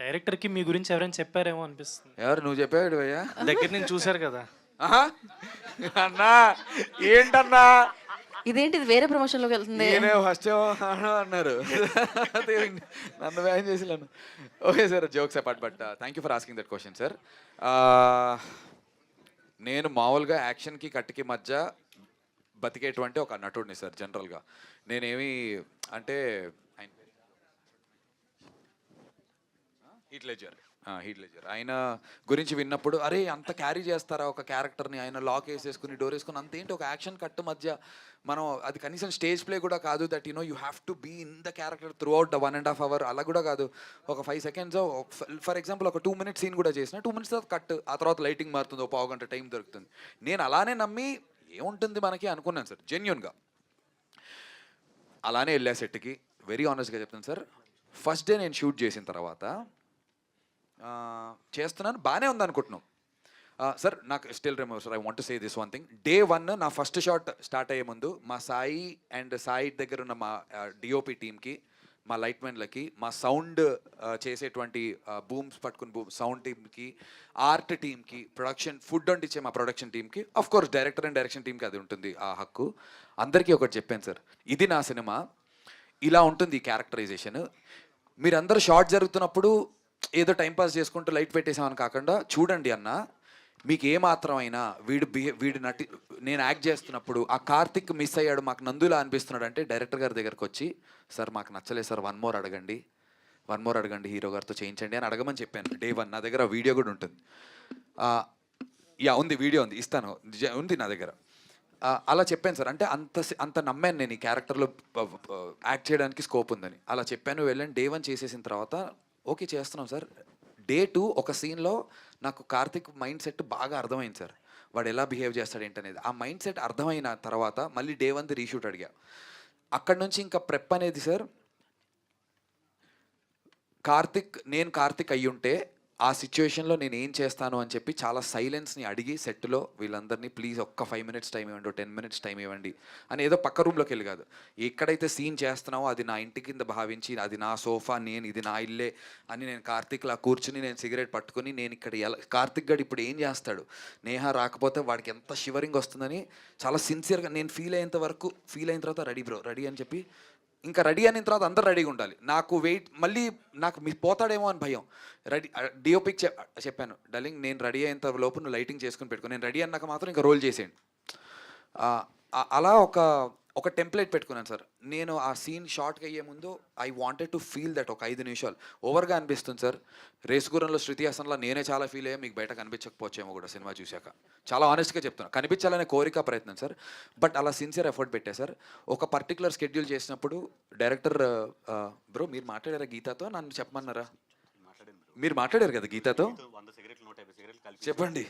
I: డైరెక్టర్ కి మీ గురించి ఎవరైనా చెప్పారేమో అనిపిస్తుంది.
A: ఎవరు నువ్వు చెప్పాడు భయ్యా?
I: దగ్గర నుంచి చూశారు కదా.
A: అన్నా ఏంటన్నా
L: ఇదేంటి, ఇది వేరే ప్రమోషన్ లోకి వెళ్తుంది.
A: ఫస్ట్ అన్నారు నన్ను వ్యాన్ చేసిలాను. Okay sir, jokes apart, but thank you for asking that question sir. నేను మామూలుగా యాక్షన్కి కట్కి మధ్య బతికేటువంటి ఒక నటుడిని సార్. జనరల్గా నేనేమి అంటే హీత్ లెడ్జర్ ఆయన గురించి విన్నప్పుడు, అరే అంత క్యారీ చేస్తారా ఒక క్యారెక్టర్ని, ఆయన లాక్ వేసేసుకుని డోర్ వేసుకుని, అంతేంటి ఒక యాక్షన్ కట్ మధ్య మనం అది కనీసం స్టేజ్ ప్లే కూడా కాదు, that you have to be in the character throughout the 1.5 hour, అలా కూడా కాదు. ఒక 5 seconds ఫర్ ఎగ్జాంపుల్ ఒక 2 minute సీన్ కూడా చేసిన 2 minutes తర్వాత కట్, ఆ తర్వాత లైటింగ్ మారుతుంది, ఒక 1/2 గంట టైం దొరుకుతుంది. నేను అలానే నమ్మి ఏముంటుంది మనకి అనుకున్నాను సార్, జెన్యున్గా. అలానే వెళ్ళా సెట్కి. వెరీ ఆనెస్ట్గా చెప్తాను సార్, ఫస్ట్ డే నేను షూట్ చేసిన తర్వాత చేస్తున్నాను, బాగానే ఉంది అనుకుంటున్నాం సార్. నాకు still remember sir, I want to say this one thing. Day 1 నా ఫస్ట్ షాట్ స్టార్ట్ అయ్యే ముందు మా సాయి దగ్గర ఉన్న మా డిఓపి టీమ్కి, మా లైట్మెన్లకి, మా సౌండ్ చేసేటువంటి బూమ్స్ పట్టుకుని సౌండ్ టీమ్కి, ఆర్ట్ టీమ్కి, ప్రొడక్షన్ ఫుడ్ వండిచ్చే మా ప్రొడక్షన్ టీమ్కి, of course director and direction టీమ్కి అది ఉంటుంది ఆ హక్కు. అందరికీ ఒకటి చెప్పాను సార్, ఇది నా సినిమా, ఇలా ఉంటుంది ఈ క్యారెక్టరైజేషన్. మీరందరూ షార్ట్ జరుగుతున్నప్పుడు ఏదో టైంపాస్ చేసుకుంటూ లైట్ పెట్టేసామని కాకుండా చూడండి అన్న, మీకు ఏమాత్రమైనా వీడు నేను యాక్ట్ చేస్తున్నప్పుడు ఆ కార్తిక్ మిస్ అయ్యాడు, మాకు నందులా అనిపిస్తున్నాడు అంటే డైరెక్టర్ గారి దగ్గరకు వచ్చి, సార్ మాకు నచ్చలేదు సార్, వన్ మోర్ అడగండి హీరో గారితో చేయించండి అని అడగమని చెప్పాను. డే 1 నా దగ్గర వీడియో కూడా ఉంటుంది. ఉంది, వీడియో ఉంది, ఇస్తాను, ఉంది నా దగ్గర. అలా చెప్పాను సార్. అంటే అంత నమ్మాను నేను ఈ క్యారెక్టర్లో యాక్ట్ చేయడానికి స్కోప్ ఉందని. అలా చెప్పాను, వెళ్ళాను. డే 1 చేసేసిన తర్వాత ఓకే చేస్తున్నాం సార్. డే 2 ఒక సీన్లో నాకు కార్తిక్ మైండ్ సెట్ బాగా అర్థమైంది సార్, వాడు ఎలా బిహేవ్ చేస్తాడు ఏంటనేది. ఆ మైండ్ సెట్ అర్థమైన తర్వాత మళ్ళీ డే 1 రీషూట్ అడిగా. అక్కడి నుంచి ఇంకా ప్రెప్ అనేది సార్, నేను కార్తిక్ అయ్యుంటే ఆ సిచ్యువేషన్లో నేను ఏం చేస్తాను అని చెప్పి చాలా సైలెన్స్ని అడిగి సెట్లో వీళ్ళందరినీ, ప్లీజ్ ఒక్క 5 minutes టైం ఇవ్వండి, 10 minutes టైం ఇవ్వండి అని, ఏదో పక్క రూమ్లోకి వెళ్ళి కాదు, ఎక్కడైతే సీన్ చేస్తున్నావో అది నా ఇంటి కింద భావించి, అది నా సోఫా, ఇది నా ఇల్లే అని నేను కార్తిక్లా కూర్చుని నేను సిగరెట్ పట్టుకుని, నేను ఇక్కడ కార్తిక్ గడు ఇప్పుడు ఏం చేస్తాడు, నేహ రాకపోతే వాడికి ఎంత షివరింగ్ వస్తుందని చాలా సిన్సియర్గా నేను ఫీల్ అయిన తర్వాత రెడీ అని చెప్పి, ఇంకా రెడీ అయిన తర్వాత అందరు రెడీగా ఉండాలి. నాకు మళ్ళీ నాకు పోతాడేమో అని భయం. డిఓపికి చెప్పాను, డార్లింగ్ నేను రెడీ అయినంత లోపు నువ్వు లైటింగ్ చేసుకుని పెట్టుకో, నేను రెడీ అన్నాక మాత్రం ఇంకా రోల్ చేసేయండి. అలా ఒక టెంప్లెట్ పెట్టుకున్నాను సార్. నేను ఆ సీన్ షార్ట్కి అయ్యే ముందు I wanted to feel that ఒక 5 నిమిషాలు. ఓవర్గా అనిపిస్తుంది సార్. రేసుగుర్రంలో శృతి హాసన్లో నేనే చాలా ఫీల్ అయ్యా, మీకు బయట కనిపించకపోవచ్చేమో కూడా సినిమా చూశాక. చాలా ఆనెస్ట్గా చెప్తున్నాను, కనిపించాలనే కోరిక ప్రయత్నం సార్. బట్ అలా సిన్సియర్ ఎఫర్ట్ పెట్టా సార్. ఒక పర్టికులర్ స్కెడ్యూల్ చేసినప్పుడు డైరెక్టర్, బ్రో మీరు మాట్లాడారా గీతాతో, నన్ను చెప్పమన్నారా? మీరు మాట్లాడారు కదా గీతాతో,
C: 100 సిగరెట్లు 150 సిగరెట్లు కలిపి
A: చెప్పండి.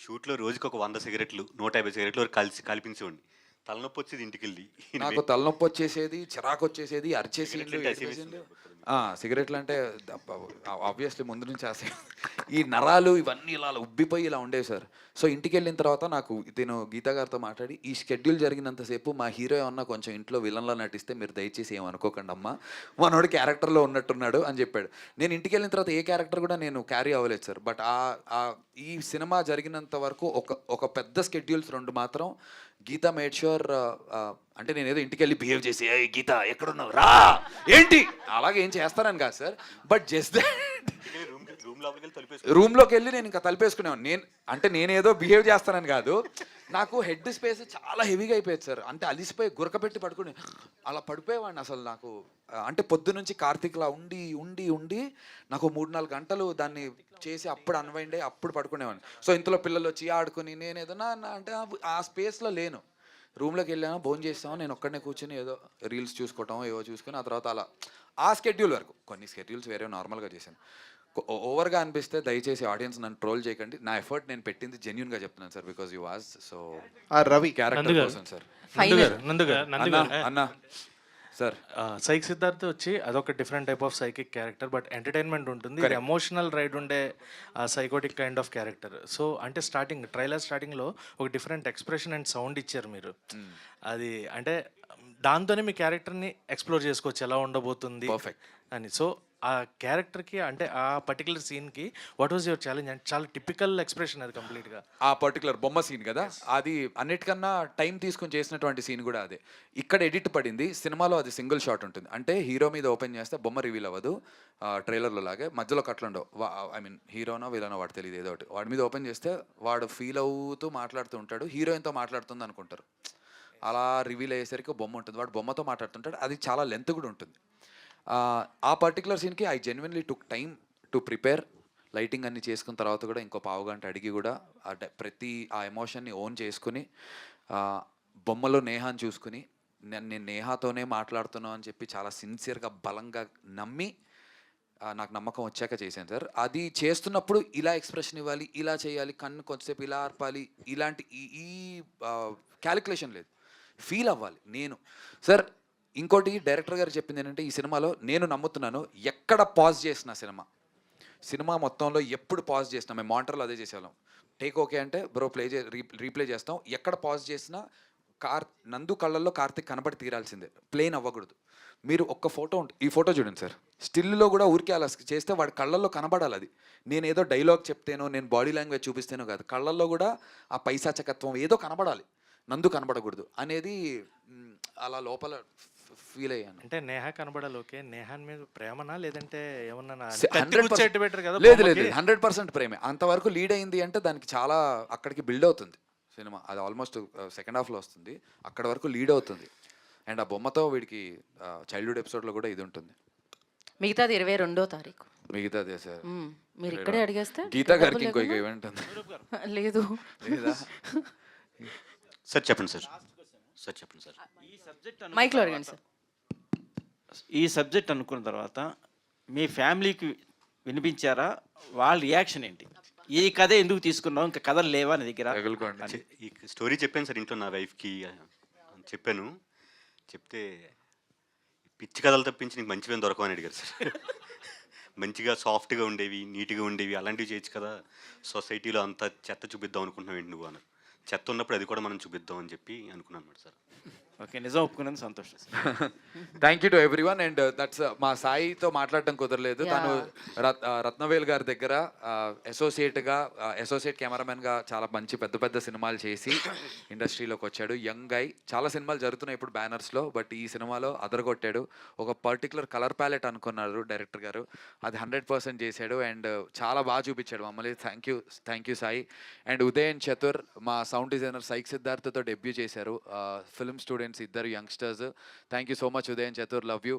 C: షూట్లో రోజుకి ఒక 100 సిగరెట్లు 150 సిగరెట్లు కలిపించేవాడిని. తలనొప్పి వచ్చేది ఇంటికి వెళ్ళి,
A: నాకు తలనొప్పి వచ్చేసేది, చిరాకు వచ్చేసేది, అరిచేసి సిగరెట్లు అంటే ఆబ్వియస్లీ ముందు నుంచి ఈ నరాలు ఇవన్నీ ఇలా ఉబ్బిపోయి ఇలా ఉండేవి సార్. సో ఇంటికి వెళ్ళిన తర్వాత నాకు నేను గీతా గారితో మాట్లాడి, ఈ షెడ్యూల్ జరిగినంతసేపు మా హీరో ఏమన్నా కొంచెం ఇంట్లో విలన్లా నటిస్తే మీరు దయచేసి ఏమనుకోకండి అమ్మా, మనోడు క్యారెక్టర్లో ఉన్నట్టున్నాడు అని చెప్పాడు. నేను ఇంటికి వెళ్ళిన తర్వాత ఏ క్యారెక్టర్ కూడా నేను క్యారీ అవ్వలేదు సార్. బట్ ఈ సినిమా జరిగినంత వరకు ఒక పెద్ద స్కెడ్యూల్స్ 2 మాత్రం గీతా మేడ్ ష్యూర్, అంటే నేను ఏదో ఇంటికి వెళ్ళి బిహేవ్ చేసి, గీత ఎక్కడున్నావు రా ఏంటి అలాగే ఏం చేస్తానని కాదు సార్. బట్ జస్ట్ రూమ్లోకి వెళ్ళి నేను ఇంకా తలిపేసుకునేవాడిని. నేనేదో బిహేవ్ చేస్తానని కాదు, నాకు హెడ్ స్పేస్ చాలా హెవీగా అయిపోయేది సార్. అంటే అలిసిపోయి గురకపెట్టి పడుకుని అలా పడిపోయేవాడిని అసలు. నాకు అంటే పొద్దు నుంచి కార్తీక్లా ఉండి నాకు 3-4 గంటలు దాన్ని చేసి అప్పుడు అన్వైండ్ అయ్యి అప్పుడు పడుకునేవాడిని. సో ఇంతలో పిల్లలు వచ్చి ఆడుకుని నేను ఏదన్నా అంటే ఆ స్పేస్లో లేను. రూమ్లోకి వెళ్ళాను, భోజనం చేస్తాము, నేను ఒక్కడనే కూర్చొని ఏదో రీల్స్ చూసుకోవటం ఏవో చూసుకొని ఆ తర్వాత అలా ఆ స్కెడ్యూల్ వరకు. కొన్ని స్కెడ్యూల్స్ వేరే నార్మల్గా చేశాను. ఓవర్గా అనిపిస్తే దయచేసి ఆడియన్స్ నన్ను ట్రోల్ చేయకండి. నా ఎఫర్ట్ నేను పెట్టింది జెన్యూన్గా చెప్తున్నాను sir, because you was so
I: Ravi
A: character కోసం సార్. అన్న సార్,
M: సైక్ సిద్ధార్థ్ వచ్చి అదొక different type of psychic character, but entertainment ఉంటుంది, ఎమోషనల్ రైడ్ ఉండే psychotic kind of character. So అంటే ట్రైలర్ స్టార్టింగ్లో ఒక డిఫరెంట్ ఎక్స్ప్రెషన్ అండ్ సౌండ్ ఇచ్చారు మీరు. అది అంటే దాంతోనే మీ క్యారెక్టర్ని ఎక్స్ప్లోర్ చేసుకోవచ్చు ఎలా ఉండబోతుంది అని. సో ఆ క్యారెక్టర్కి అంటే ఆ పర్టికులర్ సీన్కి వాట్ వాజ్ యువర్ ఛాలెంజ్? అంటే చాలా టిపికల్ ఎక్స్ప్రెషన్ అది కంప్లీట్గా.
A: ఆ పర్టికులర్ బొమ్మ సీన్ కదా, అది అన్నిటికన్నా టైం తీసుకొని చేసినటువంటి సీన్ కూడా అదే. ఇక్కడ ఎడిట్ పడింది, సినిమాలో అది సింగిల్ షాట్ ఉంటుంది. అంటే హీరో మీద ఓపెన్ చేస్తే బొమ్మ రివీల్ అవ్వదు ట్రైలర్లో లాగే, మధ్యలో కట్లుండవు. ఐ మీన్ హీరోనో వీళ్ళనో వాడు తెలియదు, ఏదో ఒకటి వాడి మీద ఓపెన్ చేస్తే వాడు ఫీల్ అవుతూ మాట్లాడుతూ ఉంటాడు, హీరోయిన్తో మాట్లాడుతుంది అనుకుంటారు. అలా రివీల్ అయ్యేసరికి బొమ్మ ఉంటుంది, వాడు బొమ్మతో మాట్లాడుతుంటాడు. అది చాలా లెంత్ కూడా ఉంటుంది. ఆ పర్టికులర్ సీన్కి I genuinely took time to prepare. Lighting అన్ని చేసుకున్న తర్వాత కూడా ఇంకో 15 గంట అడిగి కూడా ప్రతి ఆ ఎమోషన్ని ఓన్ చేసుకుని, బొమ్మలో నేహాని చూసుకుని నేను నేహాతోనే మాట్లాడుతున్నాను అని చెప్పి చాలా సిన్సియర్గా బలంగా నమ్మి, నాకు నమ్మకం వచ్చాక చేశాను సార్. అది చేస్తున్నప్పుడు ఇలా ఎక్స్ప్రెషన్ ఇవ్వాలి, ఇలా చేయాలి, కన్ను కొంచెంసేపు ఇలా ఆర్పాలి, ఇలాంటి ఈ క్యాలిక్యులేషన్ లేదు, ఫీల్ అవ్వాలి నేను సార్. ఇంకోటి డైరెక్టర్ గారు చెప్పింది ఏంటంటే, ఈ సినిమాలో నేను నమ్ముతున్నాను, ఎక్కడ పాజ్ చేసిన సినిమా మొత్తంలో ఎప్పుడు పాజ్ చేసినా, మేము మానిటర్లో అదే చేసేవాళ్ళం. టేక్ ఓకే అంటే బ్రో రీప్లే చేస్తాం, ఎక్కడ పాజ్ చేసినా నందు కళ్ళల్లో కార్తిక్ కనబడి తీరాల్సిందే, ప్లేన్ అవ్వకూడదు. మీరు ఒక్క ఫోటో ఈ ఫోటో చూడండి సార్, స్టిల్లో కూడా ఊరికే అలా చేస్తే వాడి కళ్ళల్లో కనబడాలి. అది నేను ఏదో డైలాగ్ చెప్తేనో నేను బాడీ లాంగ్వేజ్ చూపిస్తేనో కాదు, కళ్ళల్లో కూడా ఆ పైశాచకత్వం ఏదో కనబడాలి, నందు కనబడకూడదు అనేది అలా లోపల ఫీల్ అయ్యాను.
M: అంటే నేహ కనబడాలి, ఓకే. నేహాన్ మీద ప్రేమనా లేదంటే ఏమన్నా
A: 100%
M: బెటర్ కదా?
A: లేదు లేదు 100% ప్రేమే. అంతవరకు లీడ్ అయింది అంటే దానికి చాలా అక్కడికి బిల్డ్ అవుతుంది సినిమా. అది ఆల్మోస్ట్ సెకండ్ హాఫ్లో వస్తుంది, అక్కడ వరకు లీడ్ అవుతుంది. అండ్ ఆ బొమ్మతో వీడికి చైల్డ్హుడ్ ఎపిసోడ్లో కూడా ఇది ఉంటుంది.
L: మిగతాది 22వ తారీఖు.
A: మిగతాదే సార్,
L: మీరు ఇక్కడే అడిగేస్తే
A: గీతా గారికి ఇంకో ఈవెంట్ ఉంది.
L: లేదు.
A: లేదా
C: సార్ చెప్పండి సార్. సార్ చెప్పండి సార్.
J: ఈ సబ్జెక్ట్
L: మైక్లో అడగండి సార్.
J: ఈ సబ్జెక్ట్ అనుకున్న తర్వాత మీ ఫ్యామిలీకి వినిపించారా? వాళ్ళ రియాక్షన్ ఏంటి? ఈ కథ ఎందుకు తీసుకున్నావు, ఇంకా కథలు లేవా నీ దగ్గర?
A: తగులుకోండి.
C: ఈ స్టోరీ చెప్పాను సార్ ఇంట్లో నా వైఫ్కి చెప్పాను. చెప్తే పిచ్చి కథలు తప్పించి నీకు మంచివేం దొరకవని అడిగారు సార్. మంచిగా సాఫ్ట్గా ఉండేవి, నీట్గా ఉండేవి అలాంటివి చేయొచ్చు కదా, సొసైటీలో అంతా చెత్త చూపిద్దాం అనుకుంటున్నావు ఏంటి నువ్వు అన్నారు. చెత్త ఉన్నప్పుడు అది కూడా మనం చూపిద్దాం అని చెప్పి అనుకున్నాను అన్నమాట సార్.
J: ఓకే, నిజం ఒప్పుకునేది సంతోషం sir.
A: Thank you to everyone. And that's మా సాయితో మాట్లాడటం కుదరలేదు. తను రత్నవేల్ గారి దగ్గర అసోసియేట్ కెమెరామెన్గా చాలా మంచి పెద్ద పెద్ద సినిమాలు చేసి ఇండస్ట్రీలోకి వచ్చాడు. యంగ్ గై, చాలా సినిమాలు జరుగుతున్నాయి ఇప్పుడు బ్యానర్స్లో, బట్ ఈ సినిమాలో అదరగొట్టాడు. ఒక పర్టికులర్ కలర్ ప్యాలెట్ అనుకున్నారు డైరెక్టర్ గారు, అది 100% చేశాడు. అండ్ చాలా బాగా చూపించాడు మమ్మల్ని. Thank you Sai. And Udayan Chatur, మా సౌండ్ డిజైనర్ సైక్ సిద్ధార్థతో డెబ్యూ చేశారు. ఫిల్మ్ స్టూడెంట్స్ ఇద్దరు youngsters. Thank you so much Udayan Chatur, love you.